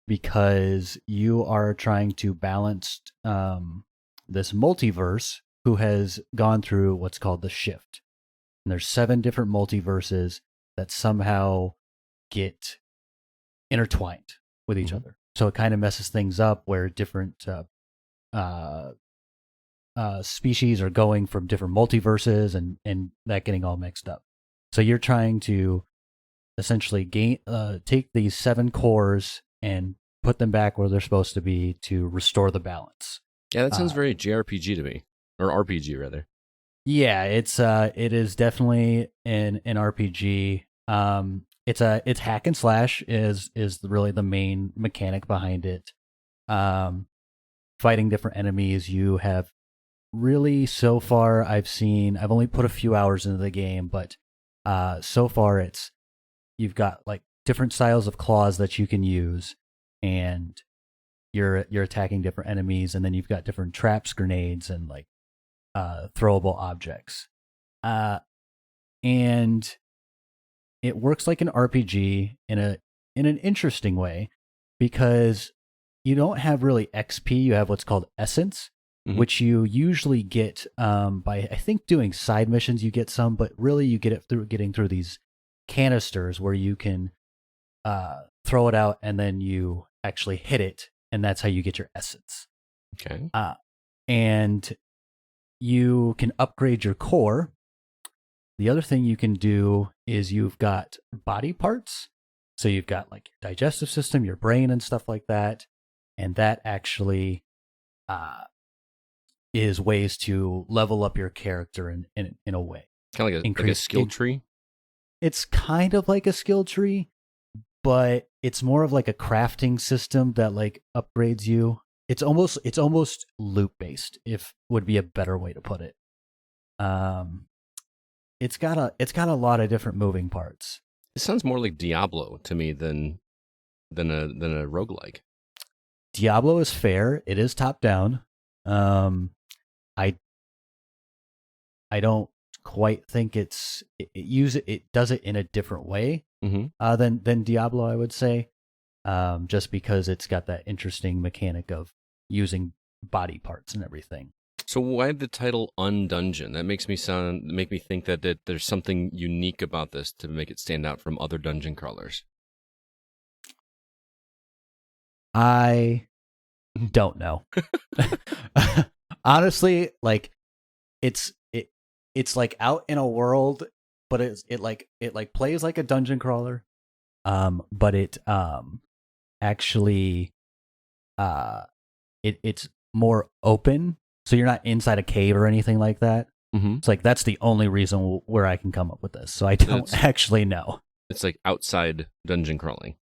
because you are trying to balance this multiverse who has gone through what's called the shift. And there's 7 different multiverses that somehow get intertwined with each other. So it kind of messes things up where different species are going from different multiverses and that getting all mixed up. So you're trying to essentially take these 7 cores and put them back where they're supposed to be to restore the balance. Yeah, that sounds very JRPG to me, or RPG rather. Yeah, it is definitely an RPG. It's hack and slash is really the main mechanic behind it. Fighting different enemies. You have really, so far I've only put a few hours into the game, but so far you've got like different styles of claws that you can use, and you're attacking different enemies, and then you've got different traps, grenades, and like throwable objects. And it works like an RPG in an interesting way, because you don't have really XP, you have what's called essence, which you usually get by, I think, doing side missions. You get some, but really you get it through getting through these canisters where you can throw it out and then you actually hit it, and that's how you get your essence. Okay. And you can upgrade your core. The other thing you can do is you've got body parts. So you've got like your digestive system, your brain, and stuff like that. And that actually is ways to level up your character in a way. Kind of like a skill tree? It's kind of like a skill tree, but it's more of like a crafting system that like upgrades you. It's almost loot based, if would be a better way to put it. It's got a lot of different moving parts. It sounds more like Diablo to me than a roguelike. Diablo is fair. It is top down. I don't quite think it does it in a different way than Diablo, I would say. Just because it's got that interesting mechanic of using body parts and everything. So why the title Undungeon? That makes me think that there's something unique about this to make it stand out from other dungeon crawlers. I don't know. Honestly, like it's like out in a world, but it plays like a dungeon crawler. But it actually it's more open, so you're not inside a cave or anything like that. It's like that's the only reason where I can come up with this. So I don't actually know. It's like outside dungeon crawling.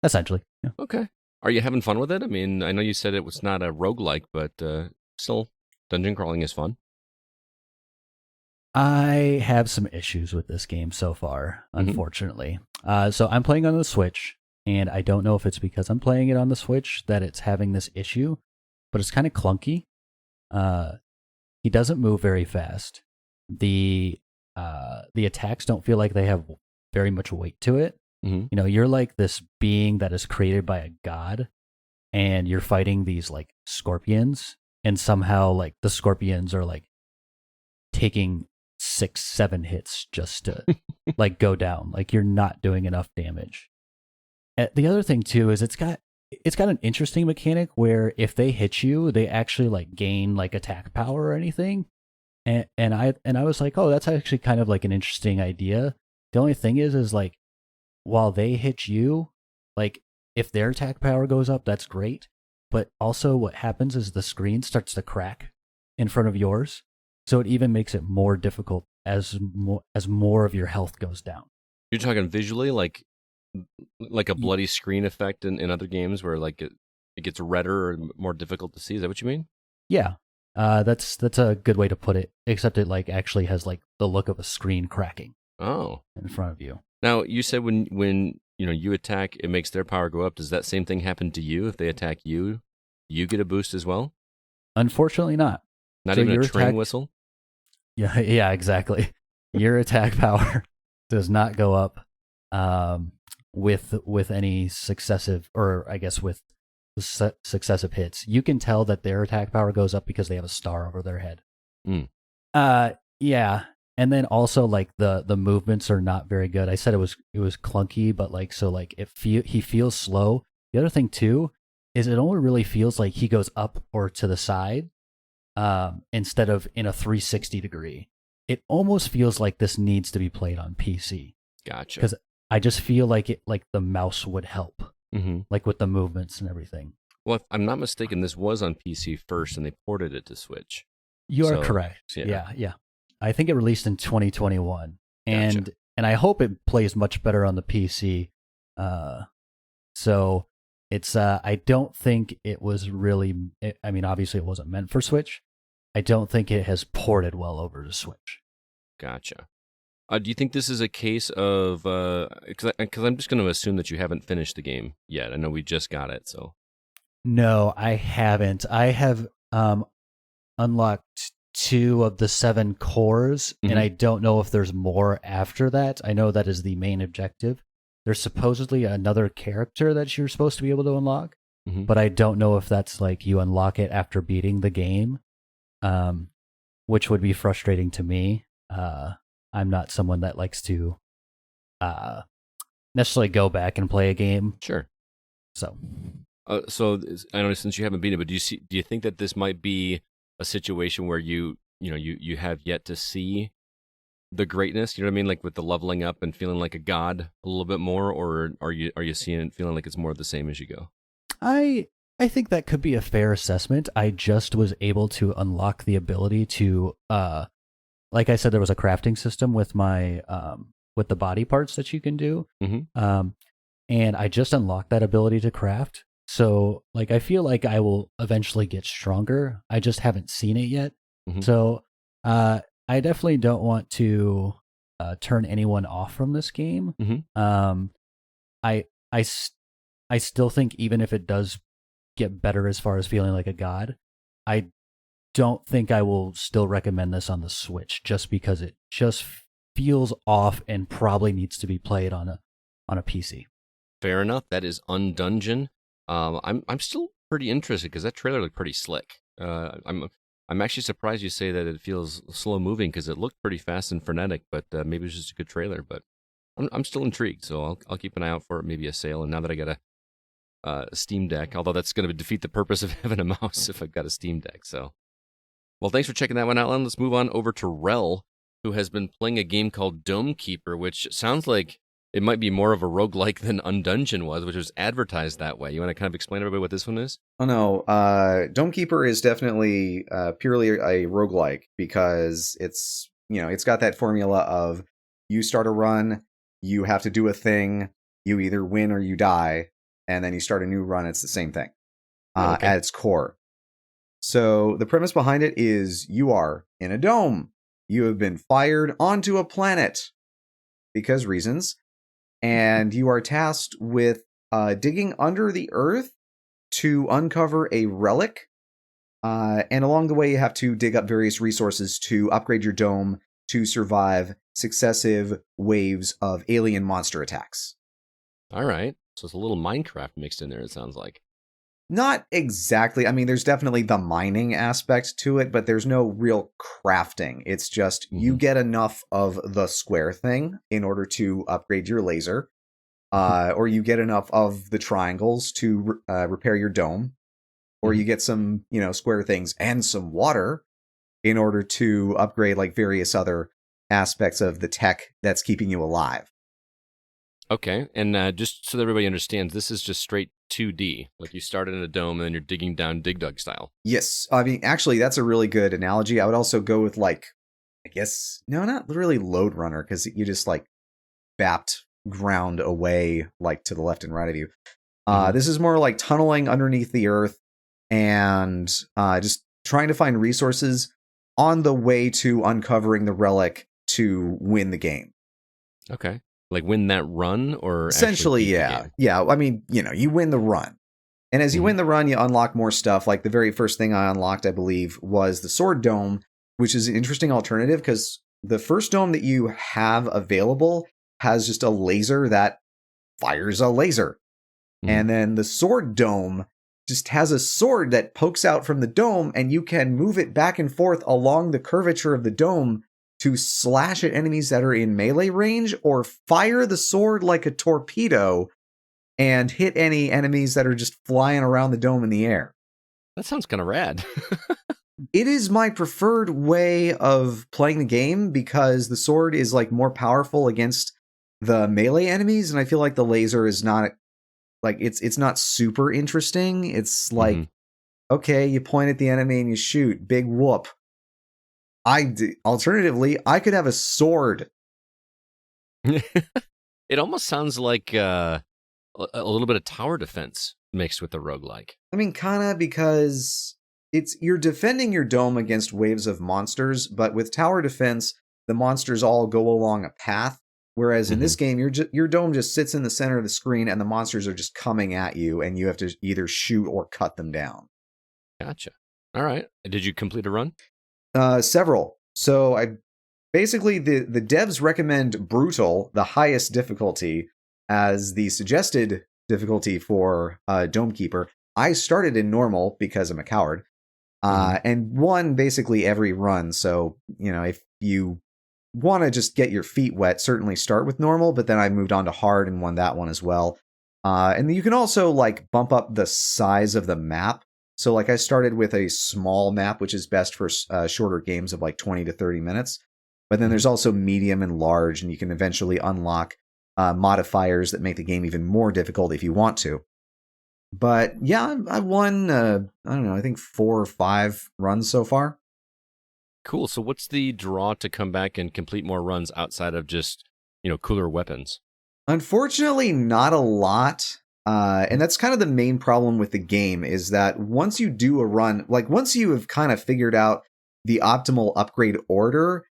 Essentially. Yeah. Okay. Are you having fun with it? I mean, I know you said it was not a roguelike, but still, dungeon crawling is fun. I have some issues with this game so far, unfortunately. So I'm playing on the Switch, and I don't know if it's because I'm playing it on the Switch that it's having this issue, but it's kind of clunky. He doesn't move very fast. The attacks don't feel like they have very much weight to it. You know, you're like this being that is created by a god, and you're fighting these like scorpions, and somehow like the scorpions are like taking 6-7 hits just to like go down. Like you're not doing enough damage. The other thing too is it's got an interesting mechanic where if they hit you, they actually like gain like attack power or anything. And I was like, oh, that's actually kind of like an interesting idea. The only thing is like, while they hit you, like if their attack power goes up, that's great. But also what happens is the screen starts to crack in front of yours. So it even makes it more difficult as more of your health goes down. You're talking visually, like a bloody screen effect in other games where like it gets redder or more difficult to see. Is that what you mean? Yeah. That's a good way to put it, except it like actually has like the look of a screen cracking in front of you. Now, you said when you attack, it makes their power go up. Does that same thing happen to you? If they attack you, you get a boost as well? Unfortunately not. Not So even your a train attack- whistle? Yeah, exactly. Your attack power does not go up with any successive, or I guess with successive hits, you can tell that their attack power goes up because they have a star over their head. Yeah. And then also like the movements are not very good. I said it was clunky, but like so like he feels slow. The other thing too is it only really feels like he goes up or to the side instead of in a 360 degree. It almost feels like this needs to be played on PC. Gotcha. Because I just feel like the mouse would help, Mm-hmm. like with the movements and everything. Well, if I'm not mistaken, this was on PC first, and they ported it to Switch. You are correct. Yeah. I think it released in 2021, and Gotcha. and I hope it plays much better on the PC. So it's I don't think it was really. I mean, obviously, it wasn't meant for Switch. I don't think it has ported well over to Switch. Gotcha. Do you think this is a case of because I'm just going to assume that you haven't finished the game yet? I know we just got it, so. No, I haven't. I have unlocked 2 of the 7 cores, and I don't know if there's more after that. I know that is the main objective. There's supposedly another character that you're supposed to be able to unlock, but I don't know if that's like you unlock it after beating the game, which would be frustrating to me. I'm not someone that likes to necessarily go back and play a game. Sure. So I know since you haven't beat it, but do you think that this might be a situation where you have yet to see the greatness? You know what I mean? Like with the leveling up and feeling like a god a little bit more, or are you seeing it feeling like it's more of the same as you go? I think that could be a fair assessment. I just was able to unlock the ability to like I said, there was a crafting system with my with the body parts that you can do. And I just unlocked that ability to craft. So like I feel like I will eventually get stronger. I just haven't seen it yet. So I definitely don't want to turn anyone off from this game. I still think even if it does get better as far as feeling like a god, I don't think I will still recommend this on the Switch just because it just feels off and probably needs to be played on a PC. Fair enough. That is Undungeon. I'm still pretty interested because that trailer looked pretty slick. I'm actually surprised you say that it feels slow moving because it looked pretty fast and frenetic, but maybe it's just a good trailer. But I'm still intrigued, so I'll keep an eye out for it. Maybe a sale. And now that I got a Steam Deck, although that's going to defeat the purpose of having a mouse if I've got a Steam Deck. So, well, thanks for checking that one out, Len. Let's move on over to Relle, who has been playing a game called Dome Keeper, which sounds like it might be more of a roguelike than Undungeon was, which was advertised that way. You want to kind of explain to everybody what this one is? Oh, no. Dome Keeper is definitely purely a roguelike because it's got that formula of you start a run, you have to do a thing, you either win or you die, and then you start a new run. It's the same thing at its core. So the premise behind it is you are in a dome. You have been fired onto a planet because reasons. And you are tasked with digging under the earth to uncover a relic. And along the way, you have to dig up various resources to upgrade your dome to survive successive waves of alien monster attacks. All right. So it's a little Minecraft mixed in there, it sounds like. Not exactly. I mean, there's definitely the mining aspect to it, but there's no real crafting. It's just you get enough of the square thing in order to upgrade your laser, or you get enough of the triangles to repair your dome, or you get some, square things and some water in order to upgrade like various other aspects of the tech that's keeping you alive. Okay, and just so that everybody understands, this is just straight 2D. Like you start in a dome and then you're digging down Dig Dug style. Yes. I mean, actually, that's a really good analogy. I would also go with not really Lode Runner, because you just bapped ground away to the left and right of you. This is more like tunneling underneath the earth and just trying to find resources on the way to uncovering the relic to win the game. Okay. Like win that run, or essentially, yeah. I mean, you win the run, and as you win the run, you unlock more stuff. Like the very first thing I unlocked, I believe, was the sword dome, which is an interesting alternative because the first dome that you have available has just a laser that fires a laser. And then the sword dome just has a sword that pokes out from the dome, and you can move it back and forth along the curvature of the dome to slash at enemies that are in melee range, or fire the sword like a torpedo and hit any enemies that are just flying around the dome in the air. That sounds kind of rad. It is my preferred way of playing the game because the sword is like more powerful against the melee enemies, and I feel like the laser is not like it's not super interesting. It's like, okay, you point at the enemy and you shoot, big whoop. Alternatively, I could have a sword. It almost sounds like a little bit of tower defense mixed with the roguelike. I mean, kind of, because you're defending your dome against waves of monsters, but with tower defense, the monsters all go along a path. Whereas in this game, your dome just sits in the center of the screen, and the monsters are just coming at you, and you have to either shoot or cut them down. Gotcha. All right. Did you complete a run? Several. So basically the devs recommend brutal, the highest difficulty, as the suggested difficulty for Dome Keeper. I started in normal because I'm a coward, and won basically every run. So, if you want to just get your feet wet, certainly start with normal, but then I moved on to hard and won that one as well. And you can also like bump up the size of the map. So like I started with a small map, which is best for shorter games of like 20 to 30 minutes. But then there's also medium and large, and you can eventually unlock modifiers that make the game even more difficult if you want to. But yeah, I won, I don't know, I think 4 or 5 runs so far. Cool. So what's the draw to come back and complete more runs outside of just, cooler weapons? Unfortunately, not a lot. And that's kind of the main problem with the game, is that once you do a run, like once you have kind of figured out the optimal upgrade order,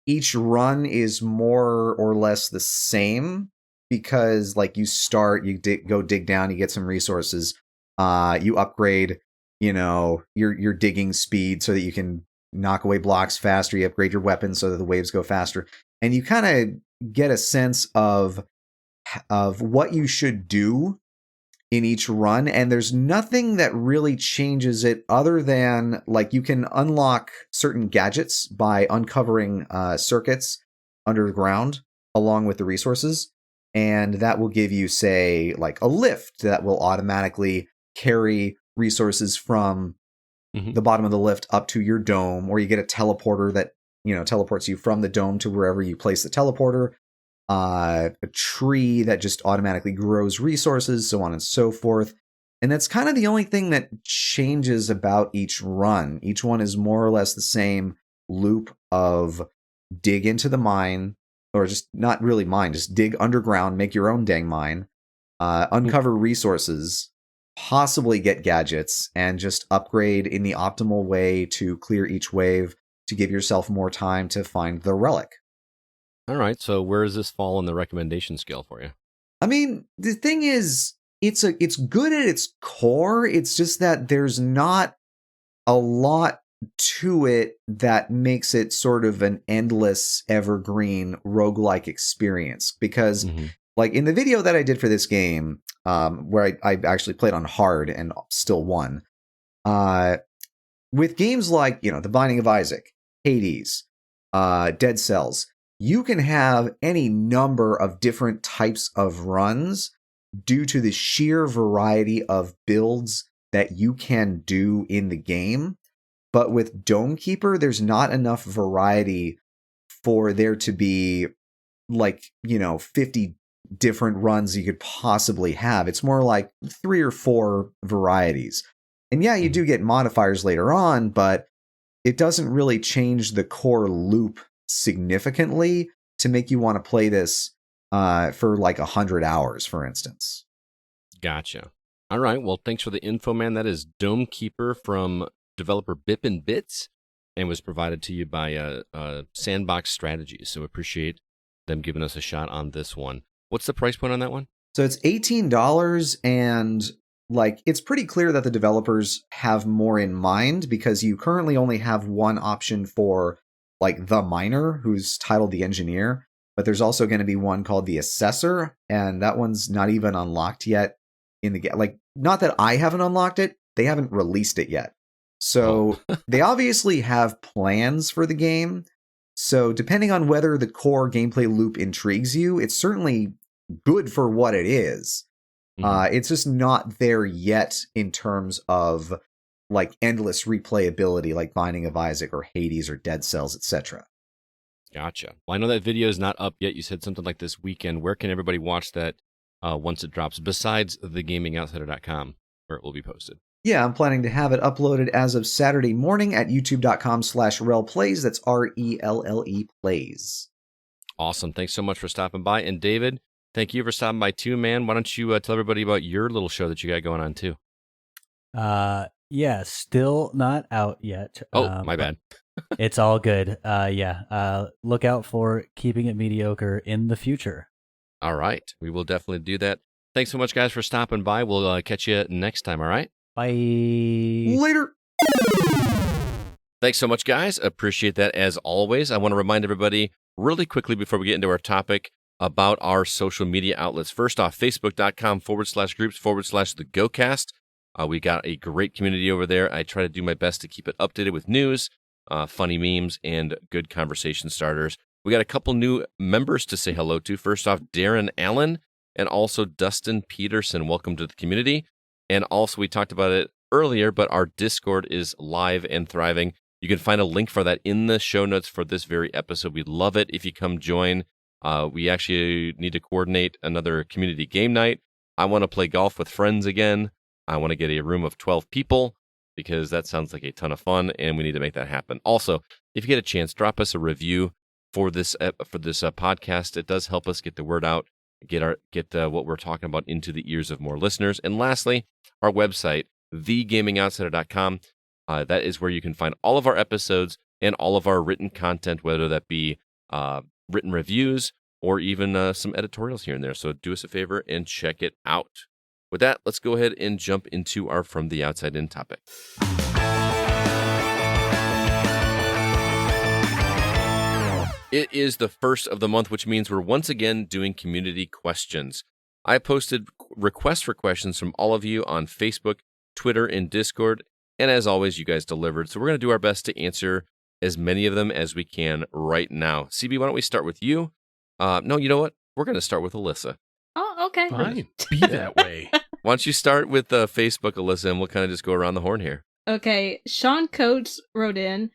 each run is more or less the same, because like you start, you go dig down, you get some resources, you upgrade, your digging speed so that you can knock away blocks faster, you upgrade your weapons so that the waves go faster, and you kind of get a sense of what you should do in each run, and there's nothing that really changes it other than like you can unlock certain gadgets by uncovering circuits underground along with the resources, and that will give you, say, like a lift that will automatically carry resources from the bottom of the lift up to your dome, or you get a teleporter that teleports you from the dome to wherever you place the teleporter. A tree that just automatically grows resources, so on and so forth. And that's kind of the only thing that changes about each run. Each one is more or less the same loop of dig into the mine, or just not really mine, just dig underground, make your own dang mine, uncover resources, possibly get gadgets, and just upgrade in the optimal way to clear each wave to give yourself more time to find the relic. All right, so where does this fall on the recommendation scale for you? I mean, the thing is, it's good at its core. It's just that there's not a lot to it that makes it sort of an endless, evergreen roguelike experience. Because, like in the video that I did for this game, where I actually played on hard and still won, with games like The Binding of Isaac, Hades, Dead Cells, you can have any number of different types of runs due to the sheer variety of builds that you can do in the game. But with Dome Keeper, there's not enough variety for there to be like, 50 different runs you could possibly have. It's more like 3 or 4 varieties. And yeah, you do get modifiers later on, but it doesn't really change the core loop significantly to make you want to play this for like 100 hours, for instance. Gotcha. All right. Well, thanks for the info, man. That is Dome Keeper from developer Bip and Bits, and was provided to you by Sandbox Strategies. So appreciate them giving us a shot on this one. What's the price point on that one? So it's $18, and like it's pretty clear that the developers have more in mind, because you currently only have one option for like the miner, who's titled the engineer, but there's also going to be one called the Assessor, and that one's not even unlocked yet in the game. Like, not that I haven't unlocked it, they haven't released it yet. So they obviously have plans for the game. So depending on whether the core gameplay loop intrigues you, it's certainly good for what it is. It's just not there yet in terms of like endless replayability like Binding of Isaac or Hades or Dead Cells, etc. Gotcha. Well, I know that video is not up yet. You said something like this weekend. Where can everybody watch that once it drops, besides thegamingoutsider.com, where it will be posted? Yeah, I'm planning to have it uploaded as of Saturday morning at youtube.com/RellePlays. That's RELLE Plays. Awesome. Thanks so much for stopping by. And David, thank you for stopping by too, man. Why don't you tell everybody about your little show that you got going on too? Yeah, still not out yet. Oh, my bad. It's all good. Look out for Keeping It Mediocre in the future. All right. We will definitely do that. Thanks so much, guys, for stopping by. We'll catch you next time, all right? Bye. Later. Thanks so much, guys. Appreciate that as always. I want to remind everybody really quickly before we get into our topic about our social media outlets. First off, facebook.com/groups/the GoCast. We got a great community over there. I try to do my best to keep it updated with news, funny memes, and good conversation starters. We got a couple new members to say hello to. First off, Darren Allen and also Dustin Peterson. Welcome to the community. And also, we talked about it earlier, but our Discord is live and thriving. You can find a link for that in the show notes for this very episode. We'd love it if you come join. We actually need to coordinate another community game night. I want to play golf with friends again. I want to get a room of 12 people because that sounds like a ton of fun, and we need to make that happen. Also, if you get a chance, drop us a review for this podcast. It does help us get the word out, get what we're talking about into the ears of more listeners. And lastly, our website, thegamingoutsider.com. That is where you can find all of our episodes and all of our written content, whether that be written reviews or even some editorials here and there. So do us a favor and check it out. With that, let's go ahead and jump into our From the Outside In topic. It is the first of the month, which means we're once again doing community questions. I posted requests for questions from all of you on Facebook, Twitter, and Discord, and as always, you guys delivered. So we're going to do our best to answer as many of them as we can right now. CB, why don't we start with you? No, you know what? We're going to start with Alyssa. Oh, okay. Fine. Be that way. Why don't you start with Facebook, Alyssa, and we'll kind of just go around the horn here. Okay, Sean Coates wrote in,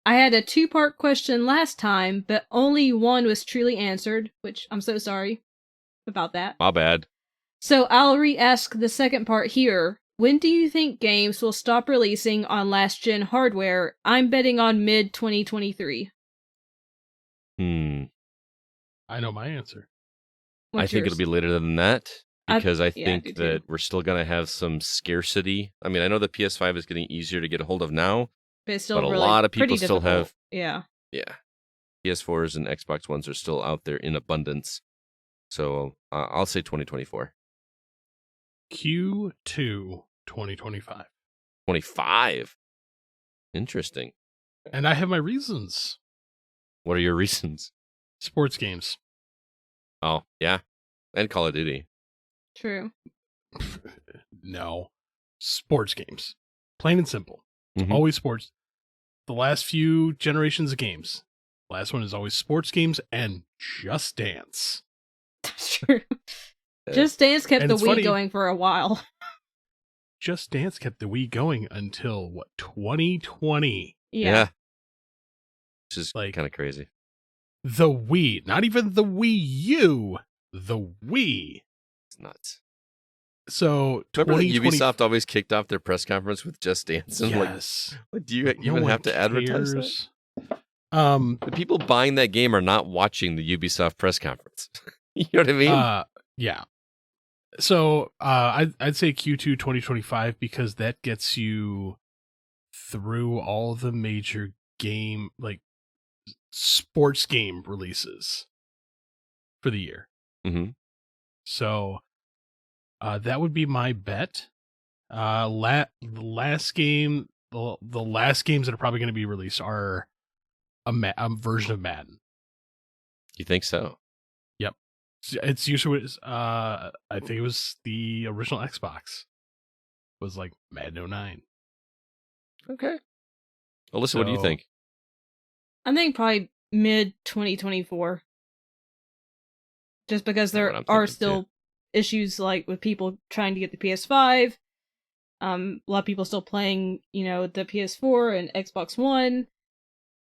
I had a 2-part question last time, but only one was truly answered, which I'm so sorry about that. My bad. So I'll re-ask the second part here. When do you think games will stop releasing on last-gen hardware? I'm betting on mid-2023. I know my answer. What's I think yours? it'll be later than that because I do think too. that we're still going to have some scarcity. I mean, I know the PS5 is getting easier to get a hold of now, But it's still but a really lot of pretty people still difficult. have, Yeah. PS4s and Xbox Ones are still out there in abundance. So I'll say 2024. Q2 2025. 25. Interesting. And I have my reasons. What are your reasons? Sports games. Oh, yeah. And Call of Duty. True. No. Sports games. Plain and simple. Mhm. Always sports. The last few generations of games. Last one is always sports games and Just Dance. That's true. Just Dance kept And the it's Wii funny- going for a while. Just Dance kept the Wii going until, 2020? Yeah. Which is Like- kind of crazy. The Wii. Not even the Wii U. The Wii. It's nuts. So, Remember that 2020 Ubisoft always kicked off their press conference with Just Dance? And Yes. do you No even one have to advertise that? cares. The people buying that game are not watching the Ubisoft press conference. You know what I mean? Yeah. So I'd say Q2 2025 because that gets you through all the major game, like sports game releases for the year. Mm-hmm. So that would be my bet. The last games that are probably going to be released are a version of Madden. You think so? It's usually I think it was the original Xbox. Was like Madden 09. Okay. Alyssa, what do you So- think? I think probably mid 2024. Just because That's what there I'm are thinking, still issues like with people trying to get the PS5. A lot of people still playing, the PS4 and Xbox One.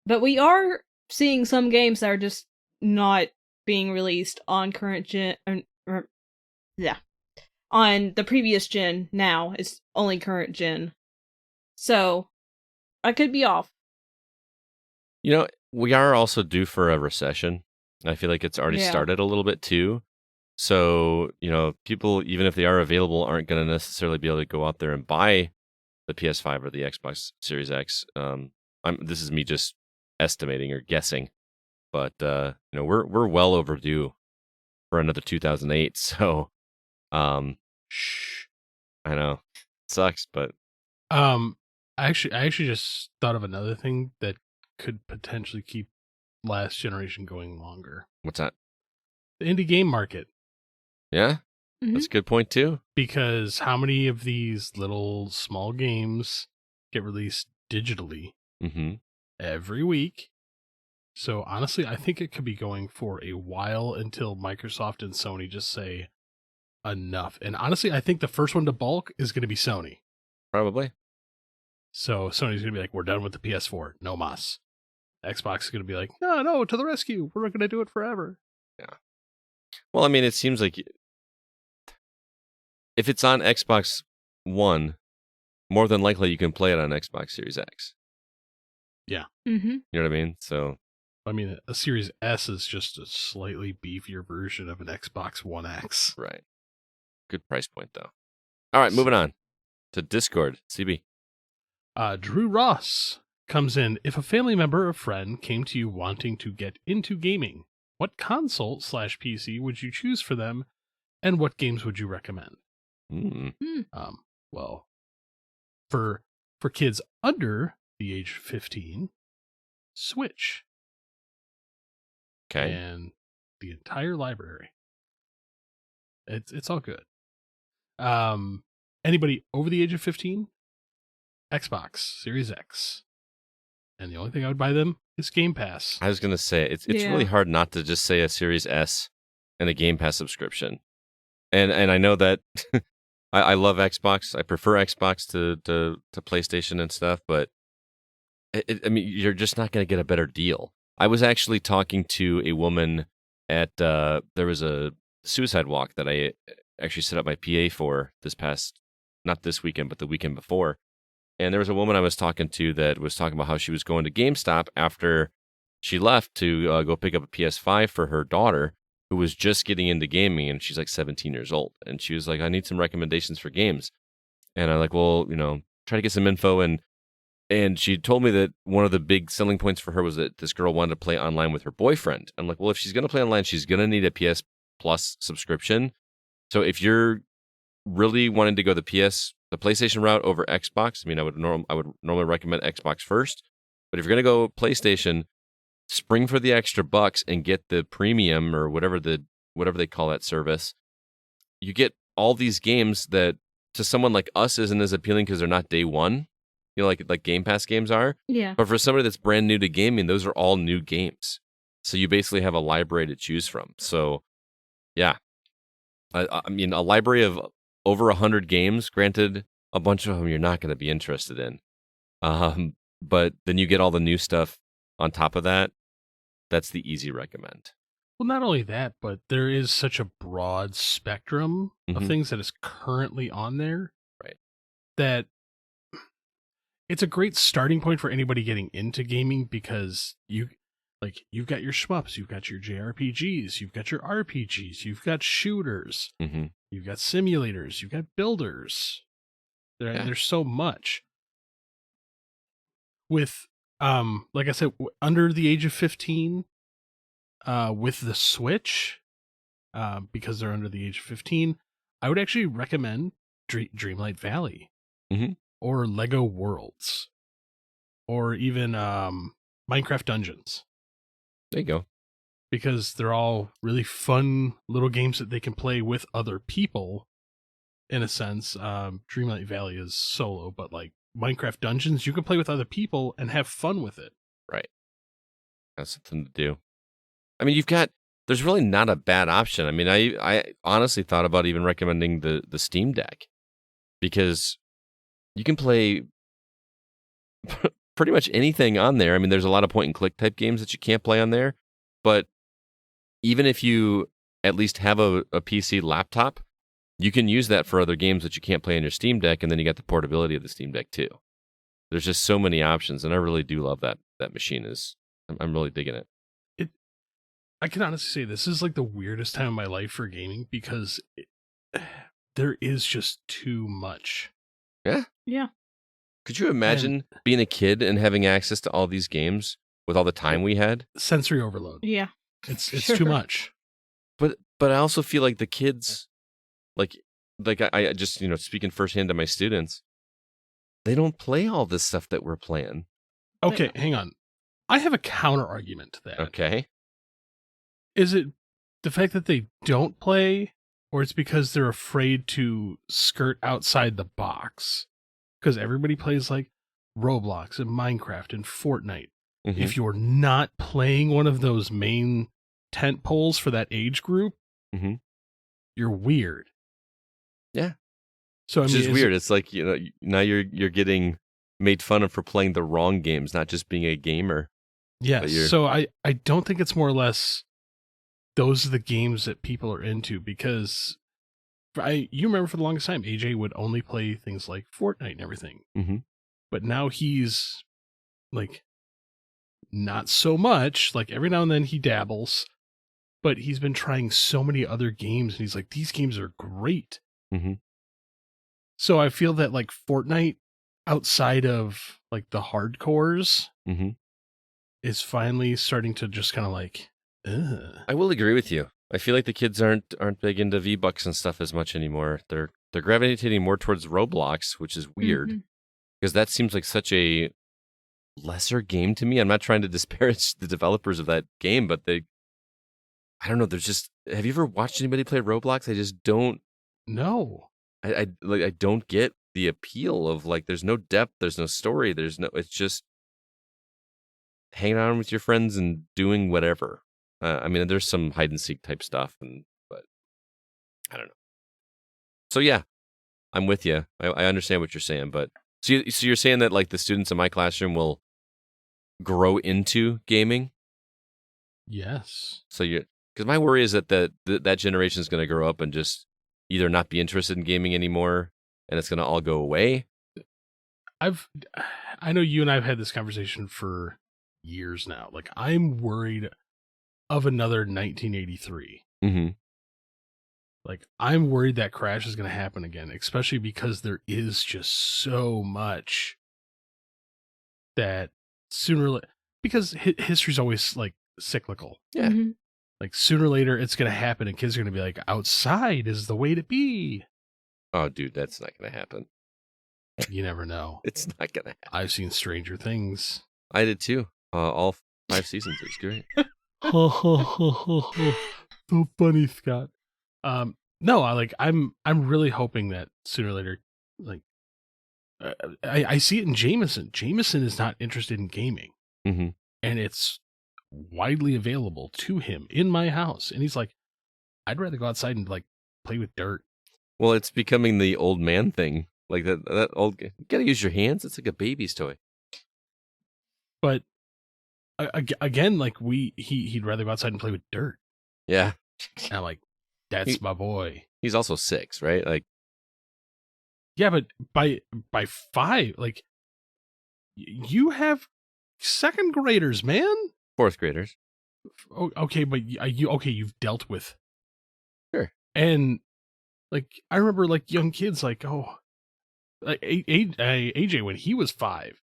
But we are seeing some games that are just not being released on current gen. On the previous gen now. It's only current gen. So, I could be off. We are also due for a recession. I feel like it's already Yeah. started a little bit too. So, people, even if they are available, aren't going to necessarily be able to go out there and buy the PS5 or the Xbox Series X. This is me just estimating or guessing, but we're well overdue for another 2008. So, shh, I know it sucks, but I actually just thought of another thing that could potentially keep last generation going longer. what's that? The indie game market. Yeah, Mhm. that's a good point too. Because how many of these little small games get released digitally Mm-hmm. every week? So honestly, I think it could be going for a while until Microsoft and Sony just say enough. And honestly, I think the first one to balk is going to be Sony. Probably. So Sony's going to be like, we're done with the PS4. No mas. Xbox is going to be like, no, to the rescue. We're going to do it forever. Well, I mean, it seems like if it's on Xbox One, more than likely you can play it on Xbox Series X. Mm-hmm. You know what I mean? So, I mean, a Series S is just a slightly beefier version of an Xbox One X. right. Good price point, though. All right, moving on to Discord. CB. Drew Ross comes in. If a family member or friend came to you wanting to get into gaming, what console/PC would you choose for them, and what games would you recommend? Mm. Well, for kids under the age of 15, Switch Okay. and the entire library. It's all good. Anybody over the age of 15, Xbox Series X. And the only thing I would buy them is Game Pass. I was going to say, it's Yeah. really hard not to just say a Series S and a Game Pass subscription. And I know that I love Xbox. I prefer Xbox to PlayStation and stuff, but I mean, you're just not going to get a better deal. I was actually talking to a woman at, there was a suicide walk that I actually set up my PA for not this weekend, but the weekend before. And there was a woman I was talking to that was talking about how she was going to GameStop after she left to go pick up a PS5 for her daughter, who was just getting into gaming, and she's like 17 years old. And she was like, I need some recommendations for games. And I'm like, well, try to get some info. And she told me that one of the big selling points for her was that this girl wanted to play online with her boyfriend. I'm like, well, if she's going to play online, she's going to need a PS Plus subscription. So if you're really wanting to go the PlayStation route over Xbox, I mean, I would normally recommend Xbox first. But if you're going to go PlayStation, spring for the extra bucks and get the premium or whatever they call that service. You get all these games that to someone like us isn't as appealing because they're not day one, like Game Pass games are. Yeah. But for somebody that's brand new to gaming, those are all new games. So you basically have a library to choose from. So, yeah. I mean, a library of over 100 games, granted, a bunch of them you're not going to be interested in. But then you get all the new stuff on top of that. That's the easy recommend. Well, not only that, but there is such a broad spectrum of Mhm. things that is currently on there. Right. That it's a great starting point for anybody getting into gaming because you've got your shmups, you've got your JRPGs, you've got your RPGs, you've got shooters, Mm-hmm. you've got simulators, you've got builders. There's so much. With like I said, under the age of 15, with the Switch, because they're under the age of 15, I would actually recommend Dreamlight Valley, Mhm. or Lego Worlds, or even Minecraft Dungeons. There you go. because they're all really fun little games that they can play with other people. In a sense, Dreamlight Valley is solo, but like Minecraft Dungeons, you can play with other people and have fun with it. Right. That's something to do. I mean, there's really not a bad option. I mean, I honestly thought about even recommending the Steam Deck, because you can play pretty much anything on there. I mean, there's a lot of point and click type games that you can't play on there, but even if you at least have a PC laptop, you can use that for other games that you can't play on your Steam Deck, and then you got the portability of the Steam Deck too. There's just so many options, and I really do love that machine. I'm really digging it. I can honestly say this is like the weirdest time of my life for gaming, because there is just too much. Yeah? Yeah. Could you imagine being a kid and having access to all these games with all the time we had? Sensory overload. Yeah. It's Sure. too much. But I also feel like the kids, like I just, speaking firsthand to my students, they don't play all this stuff that we're playing. Okay, hang on. I have a counter argument to that. Okay. Is it the fact that they don't play, or it's because they're afraid to skirt outside the box? Because everybody plays like Roblox and Minecraft and Fortnite. Mhm. If you're not playing one of those main tent poles for that age group, Mhm. you're weird. Yeah. So Which is weird. It's like, now you're getting made fun of for playing the wrong games, not just being a gamer. Yes. So I don't think it's more or less those are the games that people are into, because you remember for the longest time, AJ would only play things like Fortnite and everything. Mhm. But now he's like, not so much. Like every now and then he dabbles, but he's been trying so many other games, and he's like, these games are great. Mhm. So I feel that like Fortnite, outside of like the hardcores, Mhm. is finally starting to just kind of like, ugh. I will agree with you. I feel like the kids aren't big into V-Bucks and stuff as much anymore. They're gravitating more towards Roblox, which is weird, Mhm. because that seems like such a lesser game to me. I'm not trying to disparage the developers of that game, but I don't know. There's just, have you ever watched anybody play Roblox? I just don't. No. I don't get the appeal of, like, there's no depth, there's no story, it's just hanging out with your friends and doing whatever. I mean, there's some hide and seek type stuff, but I don't know. So yeah, I'm with you. I understand what you're saying, but so you're saying that like the students in my classroom will grow into gaming? Yes. So because my worry is that that generation is going to grow up and just either not be interested in gaming anymore, and it's going to all go away. I know you and I've had this conversation for years now. Like, I'm worried of another 1983. Mm-hmm. Like, I'm worried that crash is going to happen again, especially because there is just so much that sooner or later, because history's always like cyclical. Yeah. Mhm. Like, sooner or later, it's going to happen, and kids are going to be like, outside is the way to be. Oh, dude, that's not going to happen. You never know. It's not going to happen. I've seen Stranger Things. I did too. All 5 seasons. It was great. So funny, Scott. No, I'm really hoping that sooner or later, like, I see it in Jameson. Jameson is not interested in gaming, Mm-hmm. and it's widely available to him in my house. And he's like, I'd rather go outside and like play with dirt. Well, it's becoming the old man thing. Like that old. You gotta use your hands. It's like a baby's toy. But again, like he'd rather go outside and play with dirt. Yeah. And I'm like, that's my boy. He's also 6, right? Like, Yeah, but by 5, like, you have second graders, man. 4th graders. Okay, but you've dealt with. Sure. And like, I remember like young kids like, like AJ when he was 5,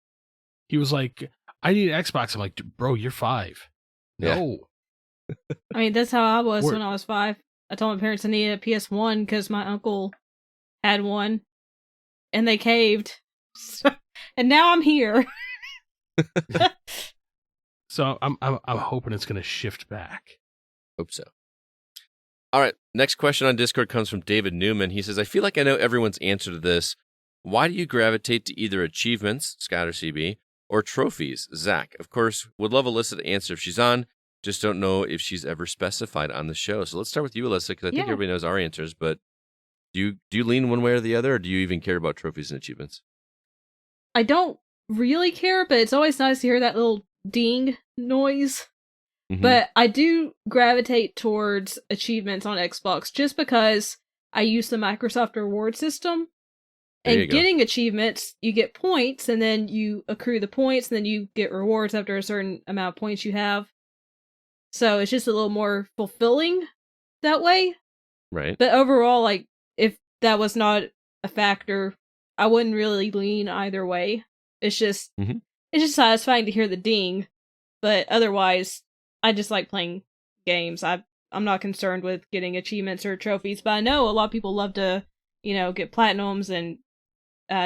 he was like, I need an Xbox. I'm like, bro, you're 5. Yeah. No. I mean, that's how I was Word. when I was 5. I told my parents I needed a PS1 because my uncle had one, and they caved. And now I'm here. So I'm hoping it's gonna shift back. Hope so. All right. Next question on Discord comes from David Newman. He says, I feel like I know everyone's answer to this. Why do you gravitate to either achievements, Scott or CB, or trophies, Zach? Of course, would love Alyssa to answer if she's on. Just don't know if she's ever specified on the show. So let's start with you, Alyssa, because I think everybody knows our answers. But do you lean one way or the other, or do you even care about trophies and achievements? I don't really care, but it's always nice to hear that little ding noise. Mm-hmm. But I do gravitate towards achievements on Xbox just because I use the Microsoft reward system. And getting achievements, you get points, and then you accrue the points, and then you get rewards after a certain amount of points you have. So it's just a little more fulfilling that way. Right. But overall, like, if that was not a factor, I wouldn't really lean either way. It's just it's just satisfying to hear the ding. But otherwise, I just like playing games. I'm not concerned with getting achievements or trophies, but I know a lot of people love to, get platinums and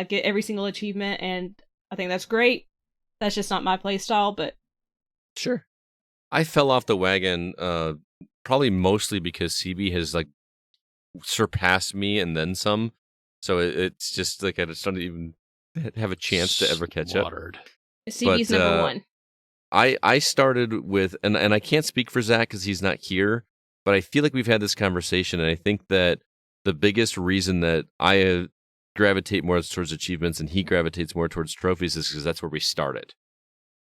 get every single achievement, and I think that's great. That's just not my play style, but sure. I fell off the wagon probably mostly because CB has like surpassed me and then some. So it's just like I just don't even have a chance to ever catch up. CB's number one. I started with, and I can't speak for Zach because he's not here, but I feel like we've had this conversation, and I think that the biggest reason that I gravitate more towards achievements and he gravitates more towards trophies is because that's where we started.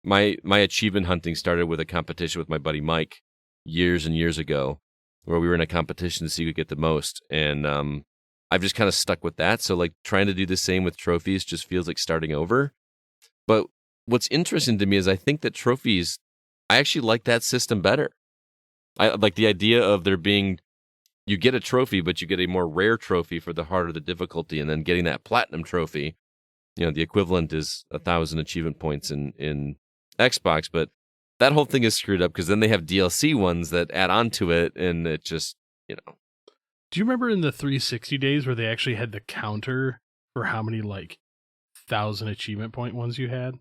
My achievement hunting started with a competition with my buddy Mike years and years ago, where we were in a competition to see who could get the most, and I've just kind of stuck with that. So like trying to do the same with trophies just feels like starting over. But what's interesting to me is I think that trophies, I actually like that system better. I like the idea of there being, you get a trophy, but you get a more rare trophy for the harder the difficulty, and then getting that platinum trophy. The equivalent is 1,000 achievement points in Xbox, but that whole thing is screwed up because then they have DLC ones that add on to it, and it just, Do you remember in the 360 days where they actually had the counter for how many, 1,000 achievement point ones you had?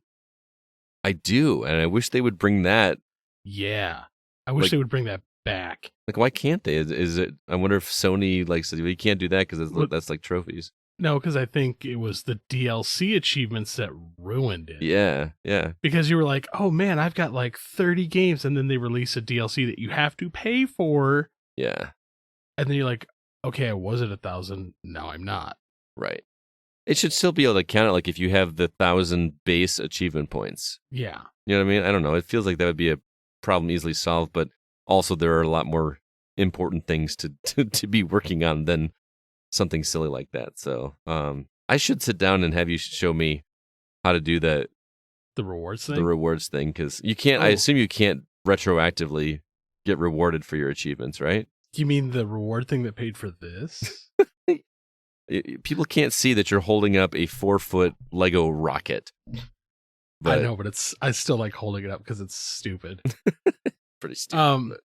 I do, and I wish they would bring that. Yeah. I wish they would bring that back. Like, why can't they? Is it? I wonder if Sony said, well, you can't do that because that's like trophies. No, because I think it was the DLC achievements that ruined it. Yeah. Because you were like, oh man, I've got 30 games, and then they release a DLC that you have to pay for. Yeah. And then you're like, okay, I was at 1,000, now I'm not. Right. It should still be able to count it if you have the 1,000 base achievement points. Yeah. You know what I mean? I don't know. It feels like that would be a problem easily solved, but also there are a lot more important things to be working on than something silly like that. So I should sit down and have you show me how to do that. The rewards thing? The rewards thing, because you can't, I assume you can't retroactively get rewarded for your achievements, right? You mean the reward thing that paid for this? People can't see that you're holding up a 4-foot Lego rocket. But, I know, but I still like holding it up because it's stupid. Pretty stupid.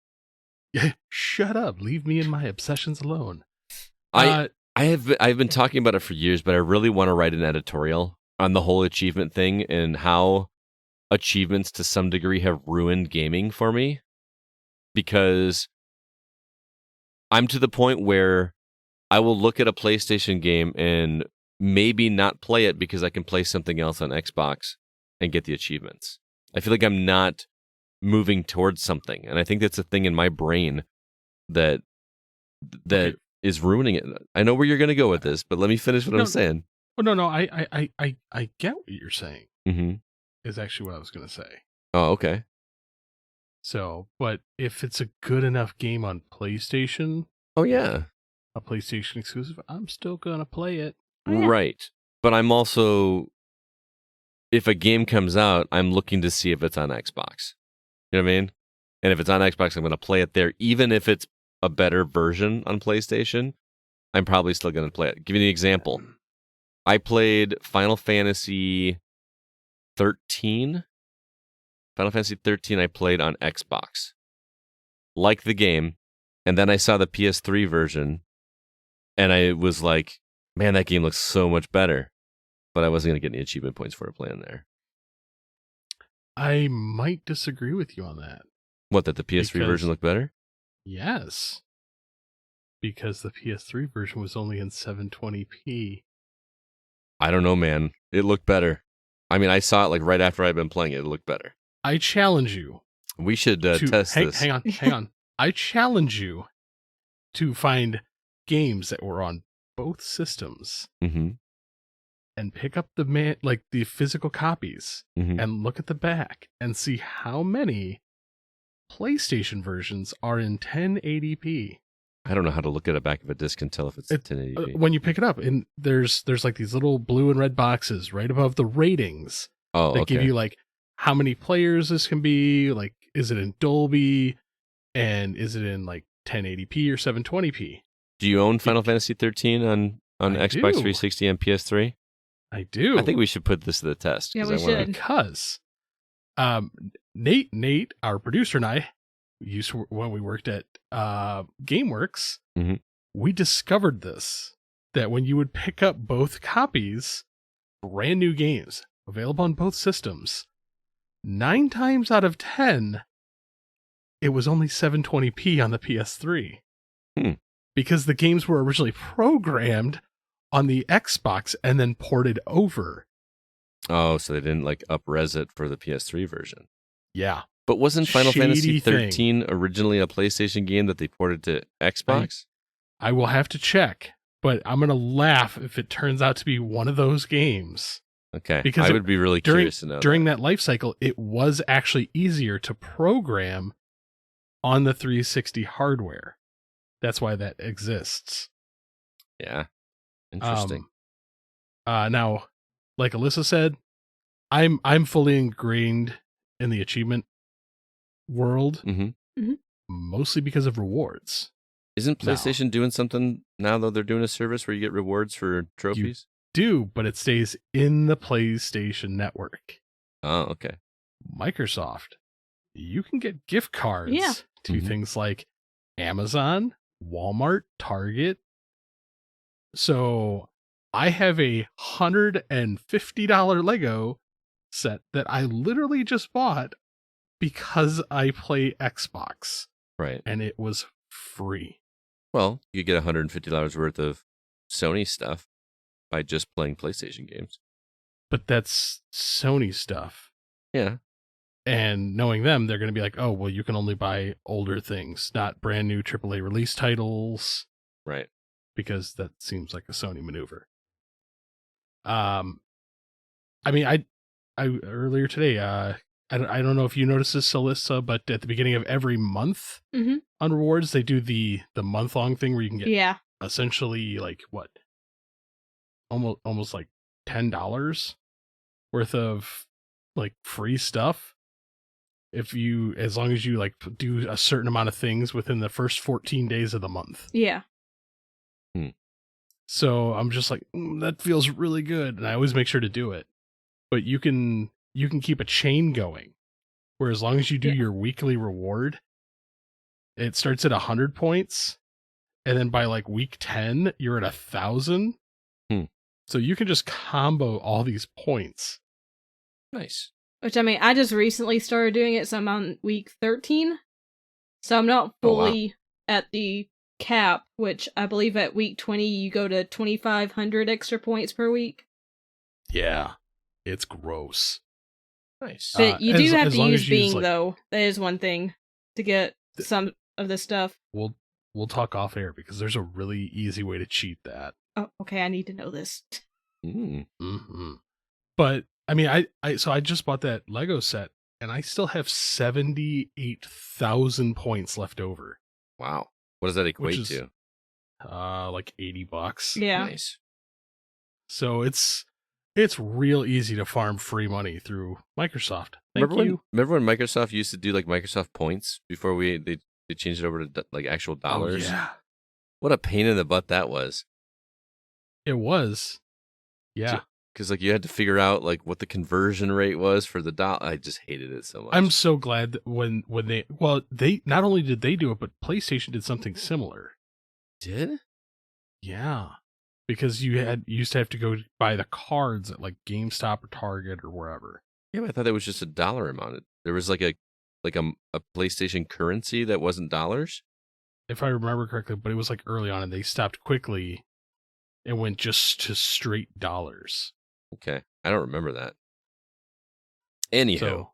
Shut up. Leave me and my obsessions alone. I've been talking about it for years, but I really want to write an editorial on the whole achievement thing and how achievements to some degree have ruined gaming for me. Because I'm to the point where I will look at a PlayStation game and maybe not play it because I can play something else on Xbox and get the achievements. I feel like I'm not moving towards something, and I think that's a thing in my brain that is ruining it. I know where you're going to go with this, but let me finish what I'm saying. Oh no, I get what you're saying. Mm-hmm. Is actually what I was going to say. Oh, okay. So, but if it's a good enough game on PlayStation, oh yeah, a PlayStation exclusive, I'm still going to play it. Right. But I'm also, if a game comes out, I'm looking to see if it's on Xbox. You know what I mean? And if it's on Xbox, I'm going to play it there. Even if it's a better version on PlayStation, I'm probably still going to play it. Give you an example. I played Final Fantasy 13. Final Fantasy 13 I played on Xbox. Liked the game. And then I saw the PS3 version. And I was like, man, that game looks so much better. But I wasn't going to get any achievement points for it playing there. I might disagree with you on that. What, that the PS3 version looked better? Yes. Because the PS3 version was only in 720p. I don't know, man. It looked better. I mean, I saw it like right after I'd been playing it. It looked better. I challenge you. We should test this. Hang on. I challenge you to find games that were on both systems Mm-hmm. and pick up the physical copies Mm-hmm. and look at the back and see how many PlayStation versions are in 1080p. I don't know how to look at the back of a disc and tell if it's 1080p. When you pick it up, and there's like these little blue and red boxes right above the ratings Oh, that okay. give you like how many players this can be, like is it in Dolby and is it in like 1080p or 720p? Do you own Final Fantasy 13 on I Xbox do. 360 and PS3? I do. I think we should put this to the test. Yeah, 'cause we I wanna- should. Because Nate, our producer, and I used to, when we worked at GameWorks, Mhm. we discovered this, that when you would pick up both copies, brand new games available on both systems, 9 times out of 10, it was only 720p on the PS3. Hmm. Because the games were originally programmed on the Xbox and then ported over. Oh, so they didn't like up-res it for the PS3 version. Yeah. But wasn't Final Fantasy Shady thing. 13 originally a PlayStation game that they ported to Xbox? I will have to check, but I'm going to laugh if it turns out to be one of those games. Okay. Because I would be really curious to know. During that life cycle, it was actually easier to program on the 360 hardware. That's why that exists. Yeah. Interesting. Now, like Alyssa said, I'm fully ingrained in the achievement world, Mm-hmm. mostly because of rewards. Isn't No. PlayStation doing something now, though? They're doing a service where you get rewards for trophies? But it stays in the PlayStation network. Oh, okay. Microsoft, you can get gift cards Yeah. to Mhm. things like Amazon, Walmart, Target. So I have a $150 Lego set that I literally just bought because I play Xbox Right. and it was free. Well, you get $150 worth of Sony stuff by just playing PlayStation games. But that's Sony stuff. Yeah. And knowing them, they're going to be like, oh, well, you can only buy older things, not brand new AAA release titles, Right. because that seems like a Sony maneuver. I mean, I earlier today, I don't know if you noticed this, Alyssa, but at the beginning of every month Mhm. on rewards, they do the month-long thing where you can get Yeah. essentially like what? Almost like $10 worth of like free stuff. As long as you like do a certain amount of things within the first 14 days of the month. Yeah. So I'm just like, that feels really good. And I always make sure to do it. But you can keep a chain going where as long as you do Yeah. your weekly reward, it starts at 100 points. And then by like week 10, you're at 1,000. So you can just combo all these points. Nice. Which, I mean, I just recently started doing it, so I'm on week 13. So I'm not Oh, wow. fully at the cap, which I believe at week 20 you go to 2,500 extra points per week. Yeah. It's gross. Nice. But you do as- have as to long use as you use, Bing, like- though. That is one thing to get some of the stuff. We'll talk off air because there's a really easy way to cheat that. Oh, okay, I need to know this. Mm. Mm-hmm. But I mean, I just bought that Lego set and I still have 78,000 points left over. Wow. What does that equate is- to? Like $80. Yeah. Nice. So it's real easy to farm free money through Microsoft. Thank Remember you. when Microsoft used to do like Microsoft points before they changed it over to like actual dollars? Oh, yeah. What a pain in the butt that was. It was. Yeah. Because like you had to figure out like what the conversion rate was for the dollar. I just hated it so much. I'm so glad that when they not only did they do it, but PlayStation did something similar. Did? Yeah. Because you used to have to go buy the cards at like GameStop or Target or wherever. Yeah, but I thought that was just a dollar amount. There was like a PlayStation currency that wasn't dollars. if I remember correctly, but it was like early on, and they stopped quickly and went just to straight dollars. Okay, I don't remember that. Anywho,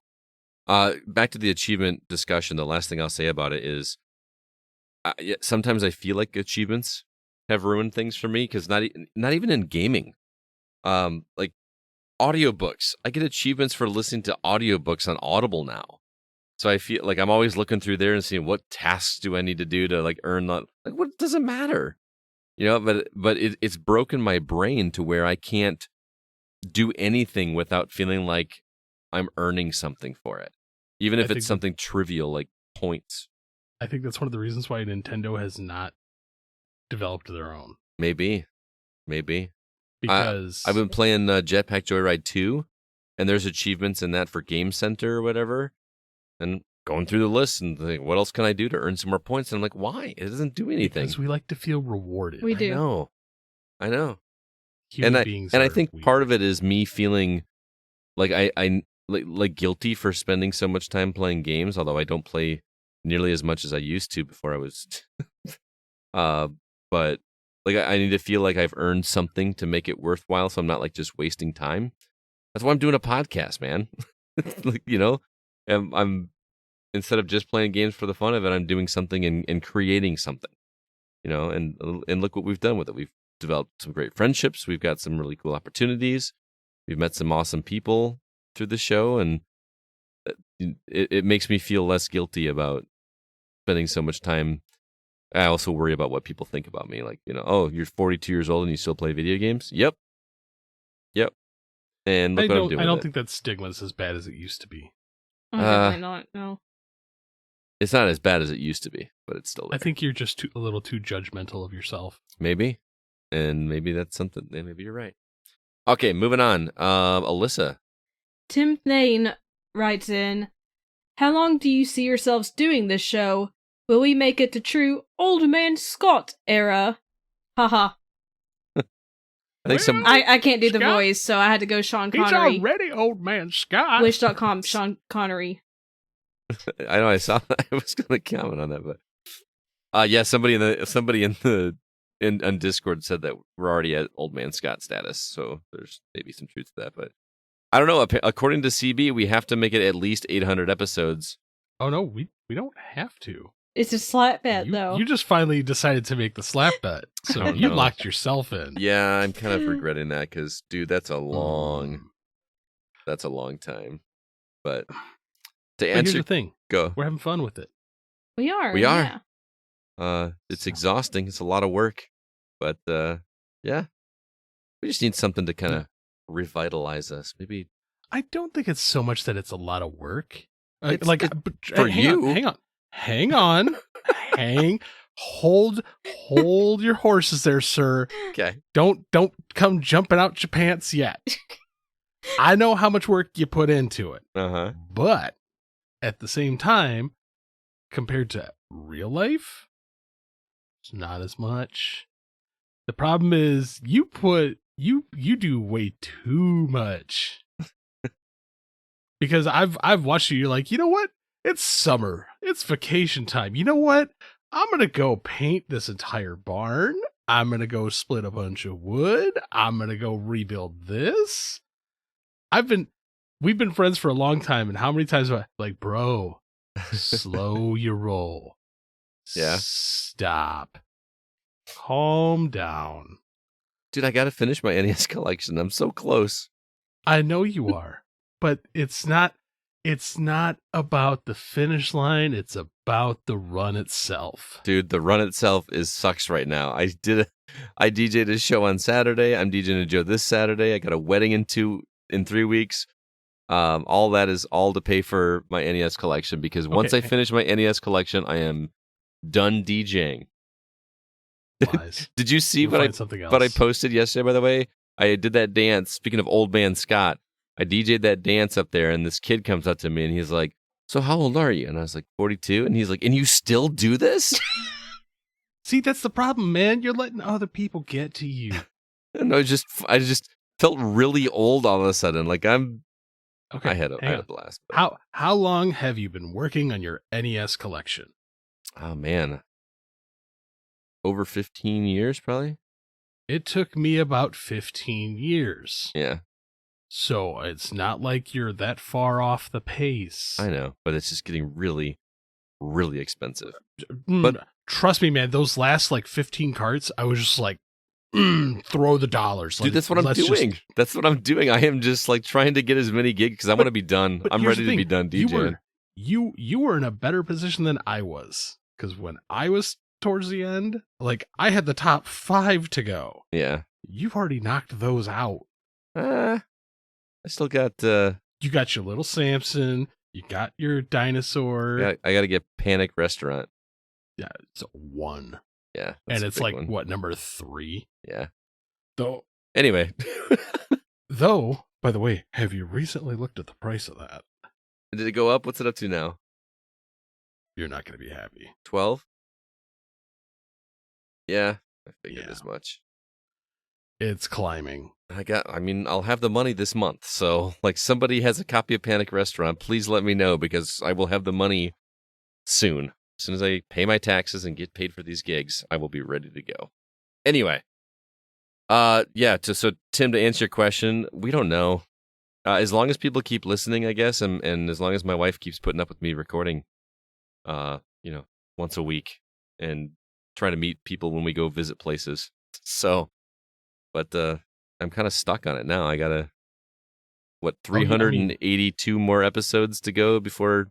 So back to the achievement discussion. The last thing I'll say about it is, sometimes I feel like achievements have ruined things for me because not even in gaming, like audiobooks. I get achievements for listening to audiobooks on Audible now. So I feel like I'm always looking through there and seeing what tasks do I need to do to like earn that. Like, what does it matter? You know, but it's broken my brain to where I can't do anything without feeling like I'm earning something for it, even if it's something trivial like points. I think that's one of the reasons why Nintendo has not developed their own. Maybe. Because I've been playing Jetpack Joyride 2, and there's achievements in that for Game Center or whatever, and going through the list and think, what else can I do to earn some more points? And I'm like, why? It doesn't do anything. Because we like to feel rewarded. We do. I know. Human beings and I are think weird. part of it is me feeling like I like guilty for spending so much time playing games, although I don't play nearly as much as I used to before I was. But like I need to feel like I've earned something to make it worthwhile, so I'm not like just wasting time. That's why I'm doing a podcast, man. Like, you know, I'm instead of just playing games for the fun of it, I'm doing something and creating something. You know, and look what we've done with it. We've developed some great friendships. We've got some really cool opportunities. We've met some awesome people through the show, and it makes me feel less guilty about spending so much time. I also worry about what people think about me. Like, you know, oh, you're 42 years old and you still play video games? Yep. And look what I'm doing. I don't think that stigma is as bad as it used to be. Oh, definitely not. No. It's not as bad as it used to be, but it's still there. I think you're just a little too judgmental of yourself. Maybe. And maybe that's something. Maybe you're right. Okay, moving on. Alyssa. Tim Thane writes in, how long do you see yourselves doing this show? Will we make it to true Old Man Scott era? Haha. I think some. I can't do the Scott? voice, so I had to go Sean Connery. He's already Old Man Scott. Wish.com, Sean Connery. I know I saw that. I was going to comment on that, but yeah, somebody on Discord said that we're already at Old Man Scott status, so there's maybe some truth to that, but I don't know. According to CB, we have to make it at least 800 episodes. Oh no, we don't have to. It's a slap bet, though. You just finally decided to make the slap bet, so you know. locked yourself in. Yeah, I'm kind of regretting that because, dude, that's a long time. But to Here's answer, the thing: go. we're having fun with it. We are. We are. Yeah. It's exhausting. It's a lot of work, but yeah, we just need something to kind of revitalize us. Maybe I don't think it's so much that it's a lot of work. for you. Hang on. Hold your horses there, sir. Okay. Don't come jumping out your pants yet. I know how much work you put into it. Uh-huh. But at the same time, compared to real life, it's not as much. The problem is you do way too much. Because I've watched you, you're like, you know what? It's summer. It's vacation time. You know what? I'm going to go paint this entire barn. I'm going to go split a bunch of wood. I'm going to go rebuild this. We've been friends for a long time, and how many times have I, like, bro, slow your roll. Yeah. Stop. Calm down. Dude, I got to finish my NES collection. I'm so close. I know you are, but it's not about the finish line. It's about the run itself. Dude, the run itself sucks right now. I DJ'd a show on Saturday. I'm DJing a show this Saturday. I got a wedding in 3 weeks. All that is all to pay for my NES collection, because once I finish my NES collection, I am done DJing. Lies. Did you see what I posted yesterday, by the way? I did that dance. Speaking of Old Man Scott, I DJ'd that dance up there, and this kid comes up to me, and he's like, so how old are you? And I was like, 42. And he's like, and you still do this? See, that's the problem, man. You're letting other people get to you. And I just felt really old all of a sudden. Like I had a blast. But... How long have you been working on your NES collection? Oh, man. over 15 years, probably. It took me about 15 years. Yeah, So it's not like you're that far off the pace. I know, but it's just getting really, really expensive. But trust me, man, those last like 15 carts, I was just like, throw the dollars. Dude, that's what I'm doing. That's what I'm doing. I am just like trying to get as many gigs because I want to be done. I'm ready to be done DJing. You were in a better position than I was, because when I was towards the end, like I had the top 5 to go. Yeah. You've already knocked those out. I still got You got your little Samson, you got your dinosaur. I got to get Panic Restaurant. Yeah, it's a 1. Yeah. And a it's big like one. what, number 3? Yeah. Though Anyway, by the way, have you recently looked at the price of that? did it go up? What's it up to now? You're not going to be happy. 12? Yeah, I figured Yeah. as much. It's climbing. I'll have the money this month. So, like, somebody has a copy of Panic Restaurant, please let me know because I will have the money soon. As soon as I pay my taxes and get paid for these gigs, I will be ready to go. Anyway, so Tim, to answer your question, we don't know. As long as people keep listening, I guess, and as long as my wife keeps putting up with me recording, once a week and trying to meet people when we go visit places. So, but I'm kind of stuck on it now. I gotta 382 more episodes to go before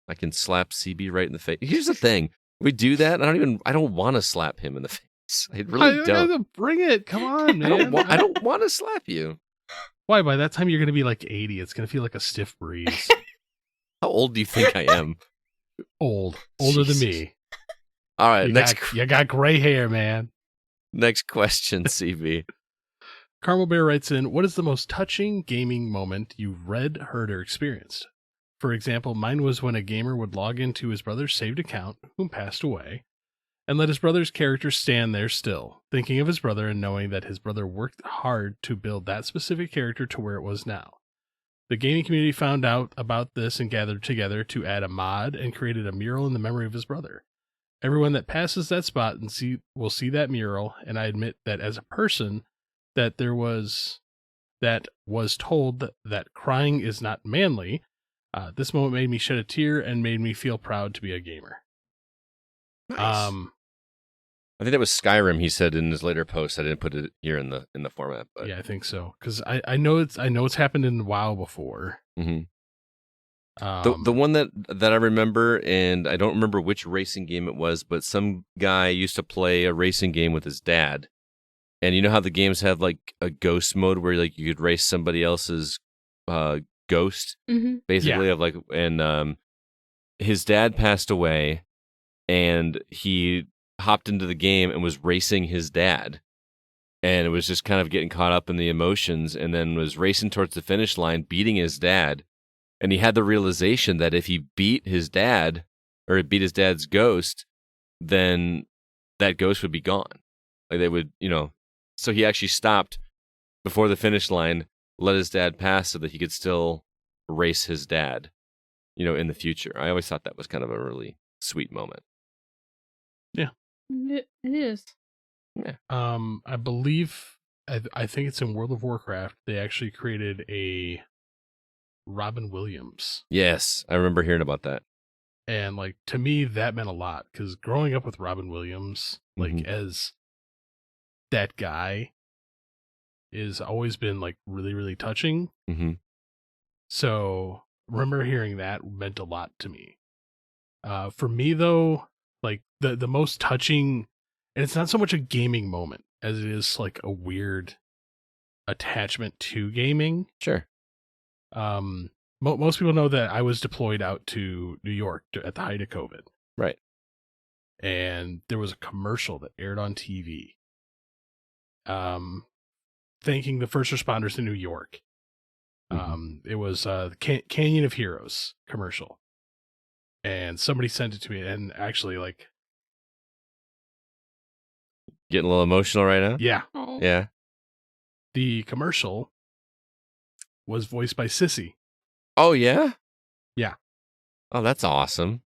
I can slap CB right in the face. Here's the thing: we do that. I don't want to slap him in the face. I really don't. Bring it. Come on, man. I don't want to slap you. Why? By that time, you're going to be like 80. It's going to feel like a stiff breeze. How old do you think I am? Older Jesus. than me. All right, You got gray hair, man. Next question, CB. Carmel Bear writes in, what is the most touching gaming moment you've read, heard, or experienced? For example, mine was when a gamer would log into his brother's saved account, whom passed away, and let his brother's character stand there still, thinking of his brother and knowing that his brother worked hard to build that specific character to where it was now. The gaming community found out about this and gathered together to add a mod and created a mural in the memory of his brother. Everyone that passes that spot will see that mural, and I admit that as a person that was told that crying is not manly, this moment made me shed a tear and made me feel proud to be a gamer. Nice. I think that was Skyrim. He said in his later post. I didn't put it here in the format, but yeah, I think so because I know it's happened in WoW before. Mm-hmm. The one that I remember, and I don't remember which racing game it was, but some guy used to play a racing game with his dad, and you know how the games have like a ghost mode where like you could race somebody else's ghost, basically, of like, and his dad passed away, and he hopped into the game and was racing his dad, and it was just kind of getting caught up in the emotions, and then was racing towards the finish line, beating his dad. And he had the realization that if he beat his dad, or beat his dad's ghost, then that ghost would be gone. Like they would, so he actually stopped before the finish line, let his dad pass so that he could still race his dad, in the future. I always thought that was kind of a really sweet moment. Yeah. It is. Yeah. I believe, I think it's in World of Warcraft, they actually created a Robin Williams. Yes, I remember hearing about that. And like to me that meant a lot because growing up with Robin Williams, like as that guy, is always been like really, really touching. Mm-hmm. So remember hearing that meant a lot to me. For me though, like the most touching, and it's not so much a gaming moment as it is like a weird attachment to gaming. Sure. Most people know that I was deployed out to New York at the height of COVID. Right. And there was a commercial that aired on TV, thanking the first responders in New York. It was the Canyon of Heroes commercial. And somebody sent it to me, and actually, like, getting a little emotional right now? Yeah. Oh. Yeah. The commercial was voiced by Sissy. Oh, yeah? Yeah. Oh, that's awesome.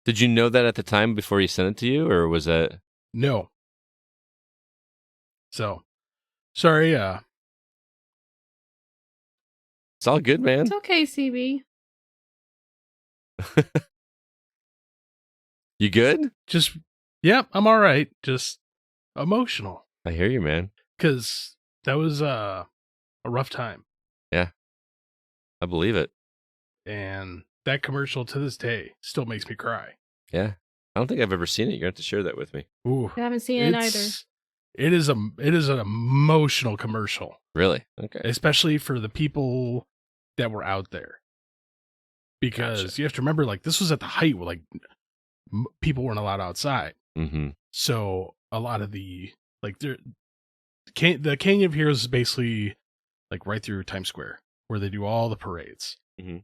Did you know that at the time before he sent it to you, or was that... No. So, sorry. It's all good, man. It's okay, CB. You good? Just, yep, I'm all right. Just emotional. I hear you, man. Because that was a rough time. Yeah. I believe it. And that commercial to this day still makes me cry. Yeah. I don't think I've ever seen it. You're going to have to share that with me. Ooh. I haven't seen it either. It is an emotional commercial. Really? Okay. Especially for the people that were out there. Because Gotcha. you have to remember, like, this was at the height where, like, people weren't allowed outside. Mm-hmm. So a lot of the, like, the Canyon of Heroes is basically, like, right through Times Square, where they do all the parades. Mhm.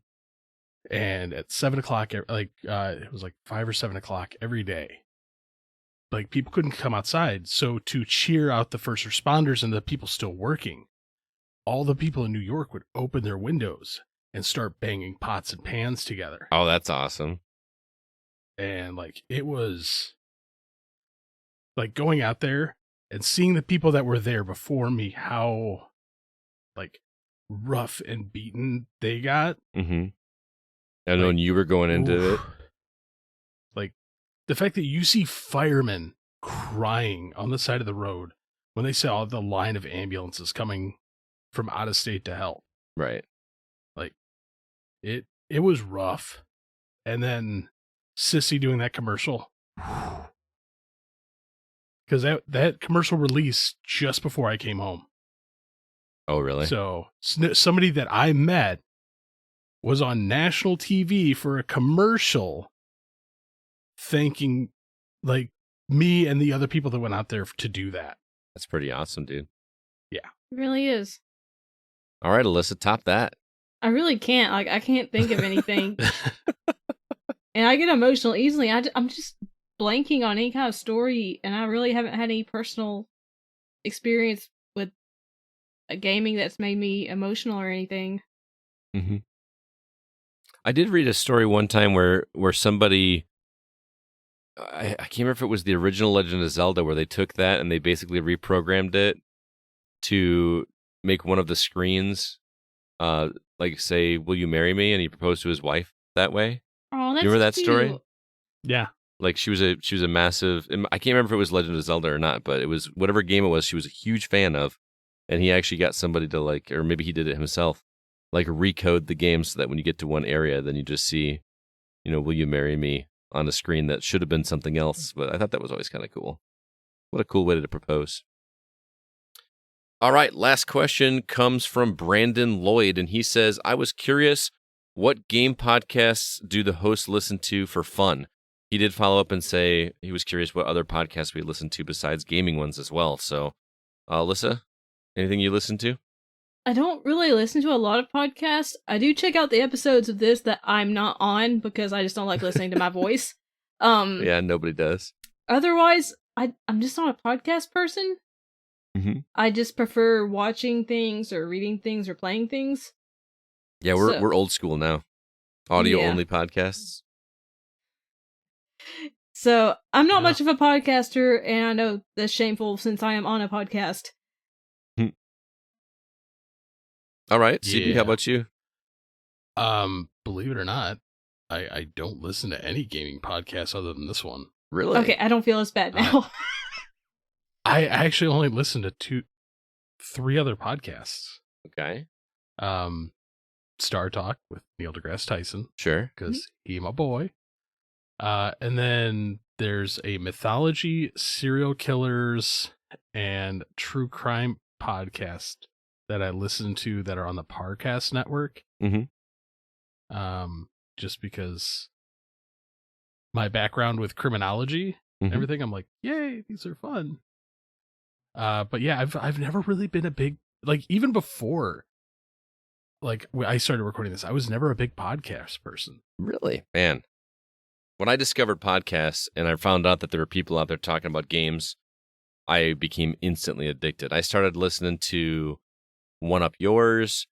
And at 7 o'clock, it was like 5 or 7 o'clock every day. Like, people couldn't come outside. So to cheer out the first responders and the people still working, all the people in New York would open their windows and start banging pots and pans together. Oh, that's awesome. And, like, it was like going out there and seeing the people that were there before me, how, like, rough and beaten they got. Mm-hmm. I know when you were going into it. Like, the fact that you see firemen crying on the side of the road when they saw the line of ambulances coming from out of state to help. Right. Like, it was rough. And then Sissy doing that commercial. Because that commercial released just before I came home. Oh, really? So somebody that I met was on national TV for a commercial thanking, like, me and the other people that went out there to do that. That's pretty awesome, dude. It really is. All right, Alyssa, top that. I really can't. Like, I can't think of anything. And I get emotional easily. I'm just blanking on any kind of story, and I really haven't had any personal experience with a gaming that's made me emotional or anything. Mm-hmm. I did read a story one time where somebody, I can't remember if it was the original Legend of Zelda, where they took that and they basically reprogrammed it to make one of the screens, like, say, "Will you marry me?" and he proposed to his wife that way. Oh, that's You remember that cute. story? Yeah. Like, she was a massive, I can't remember if it was Legend of Zelda or not, but it was whatever game it was, she was a huge fan of, and he actually got somebody to, like, or maybe he did it himself, like, recode the game so that when you get to one area, then you just see, "Will you marry me?" on a screen that should have been something else. But I thought that was always kind of cool. What a cool way to propose. All right, last question comes from Brandon Lloyd, and he says, "I was curious, what game podcasts do the hosts listen to for fun?" He did follow up and say he was curious what other podcasts we listen to besides gaming ones as well. So, Alyssa, anything you listen to? I don't really listen to a lot of podcasts. I do check out the episodes of this that I'm not on because I just don't like listening to my voice. Yeah, nobody does. Otherwise, I'm just not a podcast person. Mm-hmm. I just prefer watching things or reading things or playing things. Yeah, we're old school now. Audio only podcasts. So I'm not much of a podcaster, and I know that's shameful since I am on a podcast. All right, CB, how about you? Believe it or not, I don't listen to any gaming podcasts other than this one. Really? Okay, I don't feel as bad now. I actually only listen to 3 other podcasts. Okay. Star Talk with Neil deGrasse Tyson. Sure. Because he my boy. And then there's a mythology, serial killers, and true crime podcast that I listen to that are on the Parcast network. Mm-hmm. Just because my background with criminology and everything, I'm like, yay, these are fun. But yeah, I've never really been a big, like, even before, like, I started recording this, I was never a big podcast person. Really? Man. When I discovered podcasts and I found out that there were people out there talking about games, I became instantly addicted. I started listening to One Up Yours.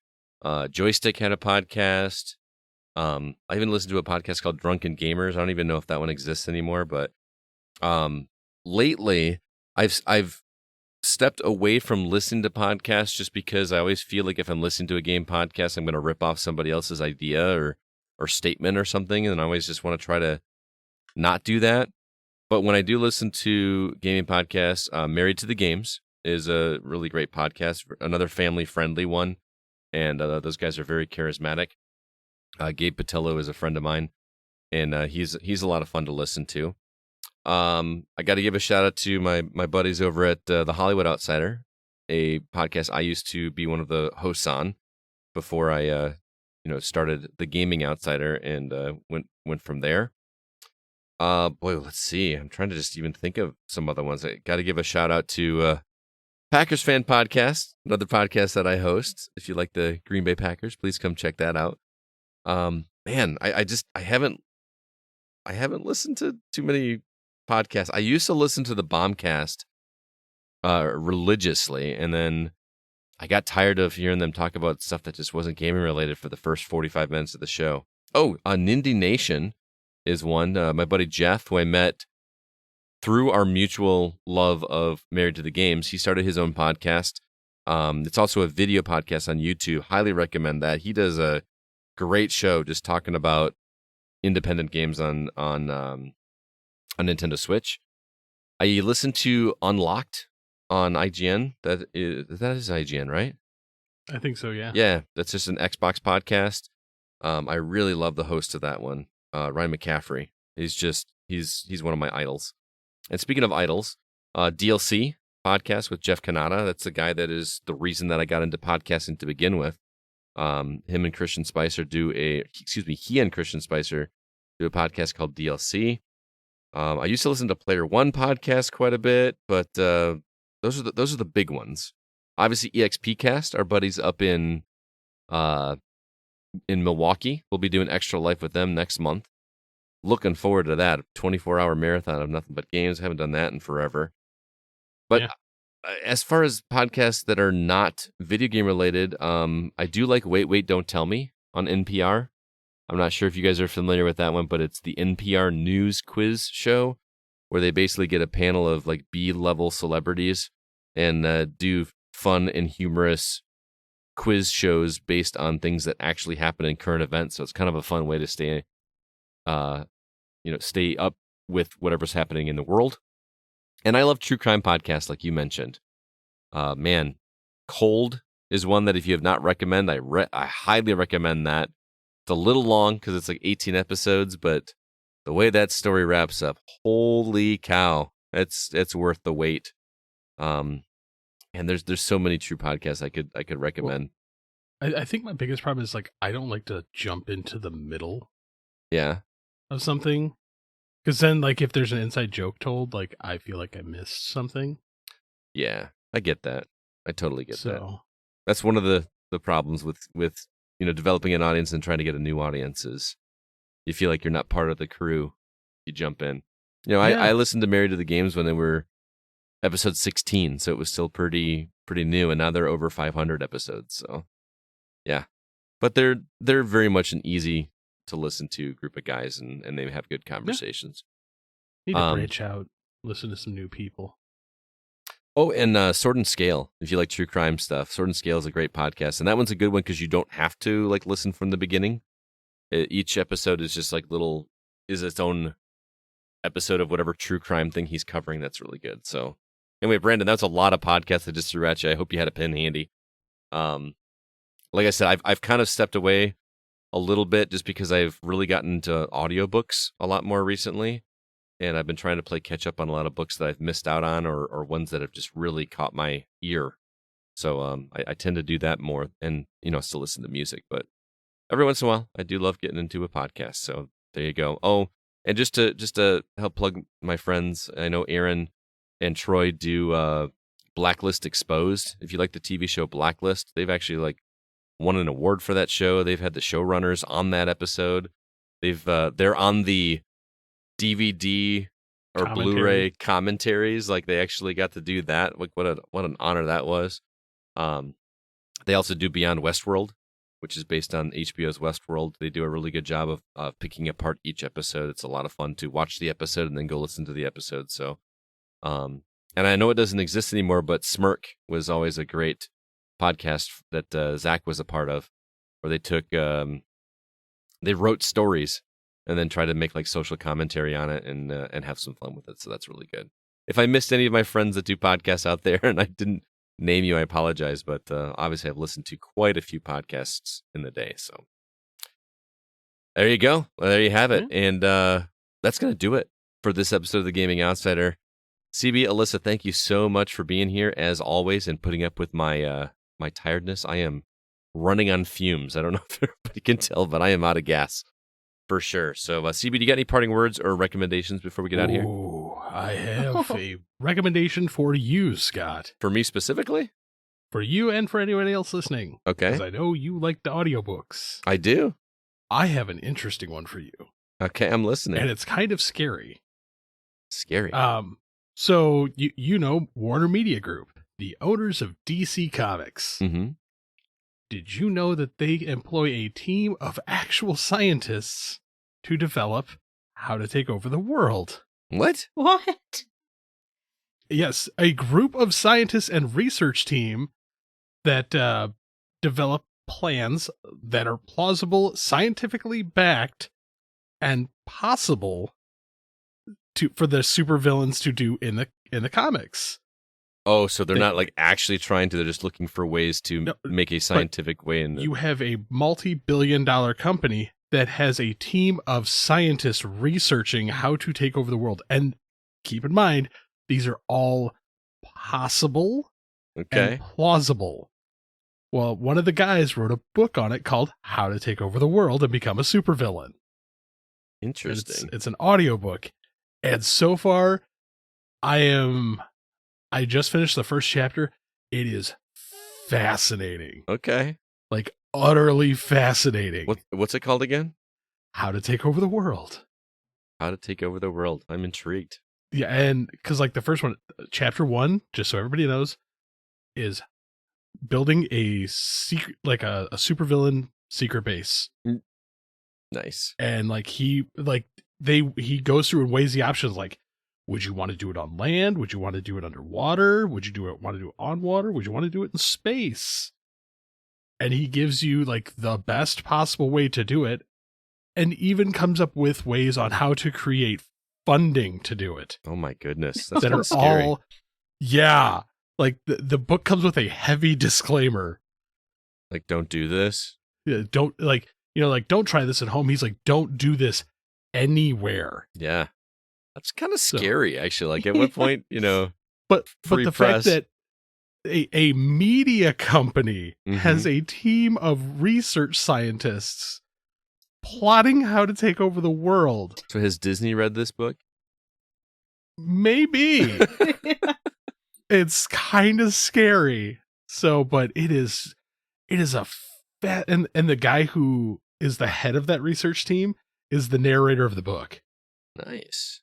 Joystick had a podcast. I even listened to a podcast called Drunken Gamers. I don't even know if that one exists anymore, but lately I've stepped away from listening to podcasts just because I always feel like if I'm listening to a game podcast, I'm going to rip off somebody else's idea or statement or something, and I always just want to try to not do that. But when I do listen to gaming podcasts, Married to the Games is a really great podcast, another family-friendly one, and those guys are very charismatic. Gabe Patello is a friend of mine, and he's a lot of fun to listen to. I got to give a shout out to my buddies over at the Hollywood Outsider, a podcast I used to be one of the hosts on before I started the Gaming Outsider and went from there. Boy, let's see. I'm trying to just even think of some other ones. I got to give a shout out to Packers Fan Podcast, another podcast that I host. If you like the Green Bay Packers, please come check that out. Man, I haven't listened to too many podcasts. I used to listen to the Bombcast religiously, and then I got tired of hearing them talk about stuff that just wasn't gaming related for the first 45 minutes of the show. Oh, Nindy Nation is one. My buddy Jeff, who I met through our mutual love of Married to the Games, he started his own podcast. It's also a video podcast on YouTube. Highly recommend that. He does a great show just talking about independent games on Nintendo Switch. I listened to Unlocked on IGN. That is IGN, right? I think so, yeah. Yeah, that's just an Xbox podcast. I really love the host of that one, Ryan McCaffrey. He's one of my idols. And speaking of idols, DLC podcast with Jeff Kanata. That's the guy that is the reason that I got into podcasting to begin with. Him and Christian Spicer he and Christian Spicer do a podcast called DLC. I used to listen to Player One podcast quite a bit, but those are the big ones. Obviously, EXP Cast, our buddies up in Milwaukee. We'll be doing Extra Life with them next month. Looking forward to that. 24-hour marathon of nothing but games. Haven't done that in forever. But as far as podcasts that are not video game related, I do like Wait, Don't Tell Me on NPR. I'm not sure if you guys are familiar with that one, but it's the NPR news quiz show where they basically get a panel of like B-level celebrities and do fun and humorous quiz shows based on things that actually happen in current events. So it's kind of a fun way to stay up with whatever's happening in the world. And I love true crime podcasts, like you mentioned. Man, Cold is one that if you have not recommended, I highly recommend that. It's a little long because it's like 18 episodes, but the way that story wraps up, holy cow, it's worth the wait. And there's so many true podcasts I could recommend. Well, I think my biggest problem is like I don't like to jump into the middle. Yeah. Of something, because then like if there's an inside joke told, like I feel like I missed something. Yeah, I get that. I totally get that. That's one of the problems with developing an audience and trying to get a new audience is you feel like you're not part of the crew. You jump in. I listened to Married to the Games when they were episode 16, so it was still pretty new, and now they're over 500 episodes. So yeah, but they're very much an easy to listen to group of guys, and they have good conversations. Need to branch out, listen to some new people. Oh, and Sword and Scale, if you like true crime stuff. Sword and Scale is a great podcast, and that one's a good one because you don't have to like listen from the beginning. Each episode is just like is its own episode of whatever true crime thing he's covering. That's really good. So anyway, Brandon, that's a lot of podcasts I just threw at you. I hope you had a pen handy. Like I said, I've kind of stepped away a little bit just because I've really gotten into audiobooks a lot more recently. And I've been trying to play catch up on a lot of books that I've missed out on or ones that have just really caught my ear. So I tend to do that more and, still listen to music. But every once in a while, I do love getting into a podcast. So there you go. Oh, and just to help plug my friends, I know Aaron and Troy do Blacklist Exposed. If you like the TV show Blacklist, they've actually won an award for that show. They've had the showrunners on that episode. They're on the DVD or Blu-ray commentaries. They actually got to do that. What an honor that was. They also do Beyond Westworld, which is based on HBO's Westworld. They do a really good job of picking apart each episode. It's a lot of fun to watch the episode and then go listen to the episode. So And I know it doesn't exist anymore, but Smirk was always a great podcast that Zach was a part of, where they took they wrote stories and then tried to make like social commentary on it and have some fun with it. So that's really good. If I missed any of my friends that do podcasts out there and I didn't name you, I apologize. But obviously, I've listened to quite a few podcasts in the day. So there you go. Well, there you have it. And that's going to do it for this episode of The Gaming Outsider. CB, Alyssa, thank you so much for being here, as always, and putting up with my my tiredness. I am running on fumes. I don't know if everybody can tell, but I am out of gas for sure. So, CB, do you got any parting words or recommendations before we get out of here? Oh, I have a recommendation for you, Scott. For me specifically? For you and for anyone else listening. Okay. Because I know you like the audiobooks. I do. I have an interesting one for you. Okay, I'm listening. And it's kind of scary. Scary. So you know Warner Media Group, the owners of DC Comics. Mm-hmm. Did you know that they employ a team of actual scientists to develop how to take over the world? What? What? Yes, a group of scientists and research team that develop plans that are plausible, scientifically backed, and possible for the supervillains to do in the comics. Oh, so they're not like actually trying to, they're just looking for ways to make a scientific way. You have a multi-billion-dollar company that has a team of scientists researching how to take over the world. And keep in mind, these are all possible and plausible. Well, one of the guys wrote a book on it called How to Take Over the World and Become a Supervillain. Interesting. It's an audiobook. And so far, I just finished the first chapter. It is fascinating. Okay. Like utterly fascinating. What's it called again? How to Take Over the World. How to Take Over the World. I'm intrigued. Yeah, and because like the first one, chapter 1, just so everybody knows, is building a secret, like a supervillain secret base. Nice. And like he goes through and weighs the options. Like, would you want to do it on land? Would you want to do it underwater? Would you want to do it on water? Would you want to do it in space? And he gives you like the best possible way to do it, and even comes up with ways on how to create funding to do it. Oh my goodness. That's that are scary. all, yeah. Like the book comes with a heavy disclaimer. Like, don't do this. Yeah, don't don't try this at home. He's like, don't do this anywhere. Yeah. That's kind of scary, actually. Like, at what point, But press. the fact that a media company has a team of research scientists plotting how to take over the world. So has Disney read this book? Maybe. It's kind of scary. So, but it is a fat, and the guy who is the head of that research team is the narrator of the book. Nice.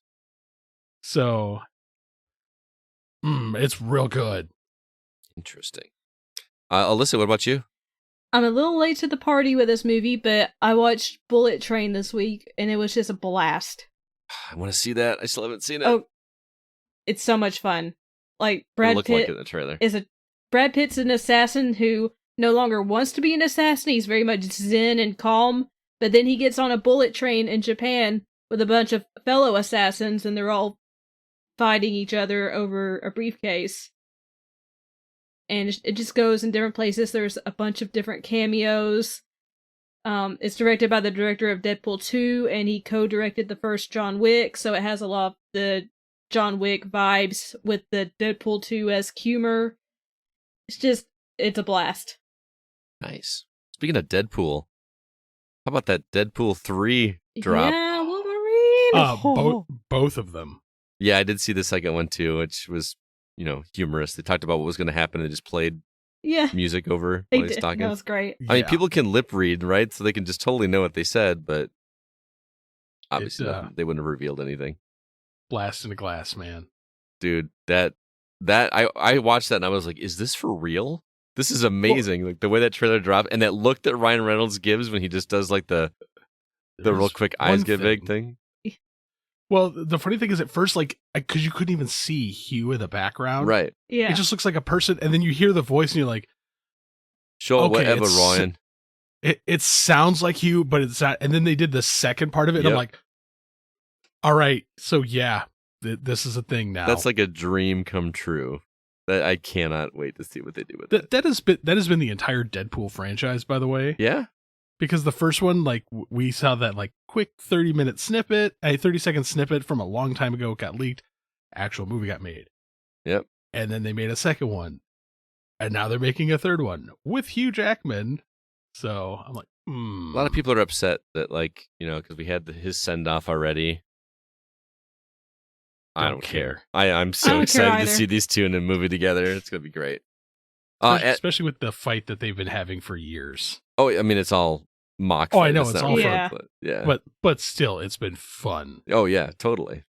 So, it's real good. Interesting. Alyssa, what about you? I'm a little late to the party with this movie, but I watched Bullet Train this week, and it was just a blast. I want to see that. I still haven't seen it. Oh, it's so much fun. Like, Brad Looked Pitt like it in the trailer. Brad Pitt's an assassin who no longer wants to be an assassin. He's very much zen and calm, but then he gets on a bullet train in Japan with a bunch of fellow assassins, and they're all fighting each other over a briefcase. And it just goes in different places. There's a bunch of different cameos. It's directed by the director of Deadpool 2, and he co-directed the first John Wick, so it has a lot of the John Wick vibes with the Deadpool 2-esque humor. It's a blast. Nice. Speaking of Deadpool, how about that Deadpool 3 drop? Yeah, Wolverine! Both of them. Yeah, I did see the second one too, which was, humorous. They talked about what was going to happen. They just played music over They while he's did. talking. That was great. I mean, people can lip read, right? So they can just totally know what they said, but obviously they wouldn't have revealed anything. Blast in a glass, man. Dude, that I watched that and I was like, is this for real? This is amazing. Like the way that trailer dropped and that look that Ryan Reynolds gives when he just does like the real quick eyes get big thing. Well, the funny thing is at first, like, because you couldn't even see Hugh in the background. Right. Yeah. It just looks like a person, and then you hear the voice and you're like, Sure, Okay, whatever, it's- Ryan. it sounds like Hugh, but it's not. And then they did the second part of it, and I'm Yep. like, all right, so yeah, this is a thing now. That's like a dream come true. That I cannot wait to see what they do with it. that has been the entire Deadpool franchise, by the way. Yeah. Because the first one, like, we saw that like quick 30-minute snippet, a 30-second snippet from a long time ago, got leaked. Actual movie got made. Yep. And then they made a second one, and now they're making a third one with Hugh Jackman. So I'm like, A lot of people are upset that, like, because we had his send off already. I don't care. I'm I so don't care excited to either. see these two in a movie together. It's gonna be great. Especially with the fight that they've been having for years. Oh, I mean, it's all mock. Oh, I fight. know, it's not all real, fun. but yeah. But still, it's been fun. Oh yeah, totally.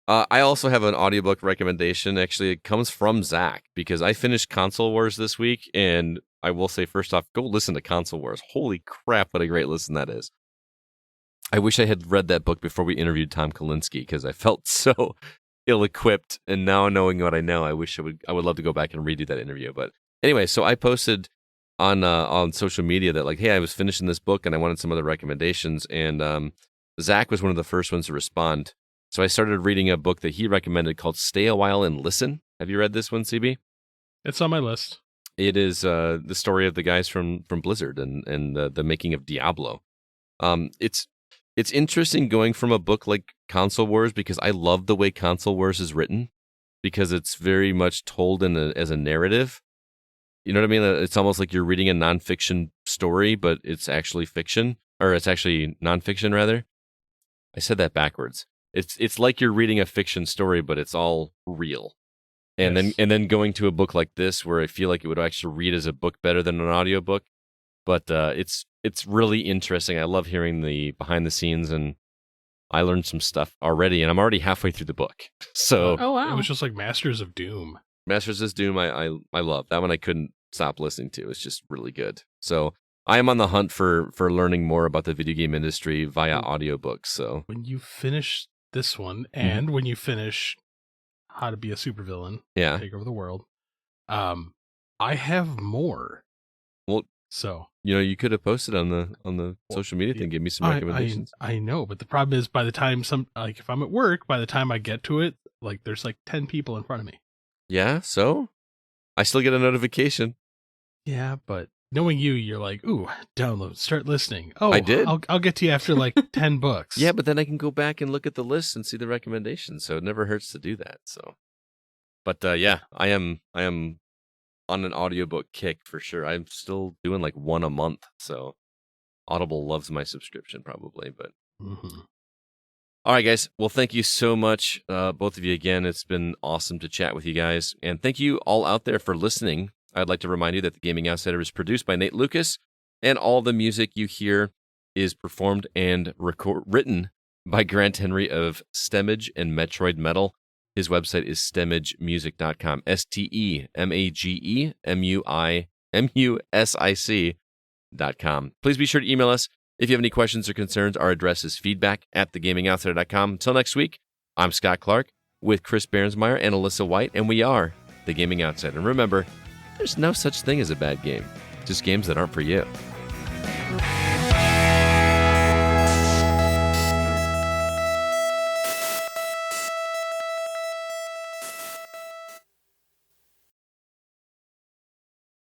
I also have an audiobook recommendation. Actually, it comes from Zach because I finished Console Wars this week, and I will say first off, go listen to Console Wars. Holy crap, what a great listen that is. I wish I had read that book before we interviewed Tom Kalinske because I felt so ill-equipped, and now knowing what I know, I would love to go back and redo that interview. But anyway, so I posted on social media that, like, hey, I was finishing this book and I wanted some other recommendations, and Zach was one of the first ones to respond. So I started reading a book that he recommended called Stay a While and Listen. Have you read this one, CB? It's on my list. It is the story of the guys from Blizzard and the making of Diablo. It's interesting going from a book like Console Wars because I love the way Console Wars is written because it's very much told as a narrative. You know what I mean? It's almost like you're reading a nonfiction story, but it's actually fiction, or it's actually nonfiction rather. I said that backwards. It's like you're reading a fiction story, but it's all real. And Yes. then going to a book like this where I feel like it would actually read as a book better than an audiobook. But it's really interesting. I love hearing the behind the scenes, and I learned some stuff already, and I'm already halfway through the book. So Oh wow. It was just like Masters of Doom. Masters of Doom, I love. That one I couldn't stop listening to. It's just really good. So I am on the hunt for learning more about the video game industry via audiobooks. So When you finish this one, Mm-hmm. and when you finish How to Be a Supervillain, yeah. Take Over the World, I have more. Well, So you could have posted on the social media thing, give me some recommendations. I know, but the problem is by the time if I'm at work, by the time I get to it, like there's like 10 people in front of me. Yeah, so I still get a notification. Yeah, but knowing you, you're like, ooh, download, start listening. Oh, I did. I'll get to you after like 10 books. Yeah, but then I can go back and look at the list and see the recommendations, so it never hurts to do that. So, but yeah, I am on an audiobook kick for sure. I'm still doing like one a month, so Audible loves my subscription probably. But Mhm. all right, guys. Well, thank you so much, both of you again. It's been awesome to chat with you guys, and thank you all out there for listening. I'd like to remind you that the Gaming Outsider is produced by Nate Lucas, and all the music you hear is performed and written by Grant Henry of Stemage and Metroid Metal. His website is stemagemusic.com, STEMAGEMUIMUSIC.com. Please be sure to email us if you have any questions or concerns. Our address is feedback@thegamingoutsider.com. Until next week, I'm Scott Clark with Chris Behrensmeyer and Alyssa White, and we are The Gaming Outsider. And remember, there's no such thing as a bad game, just games that aren't for you.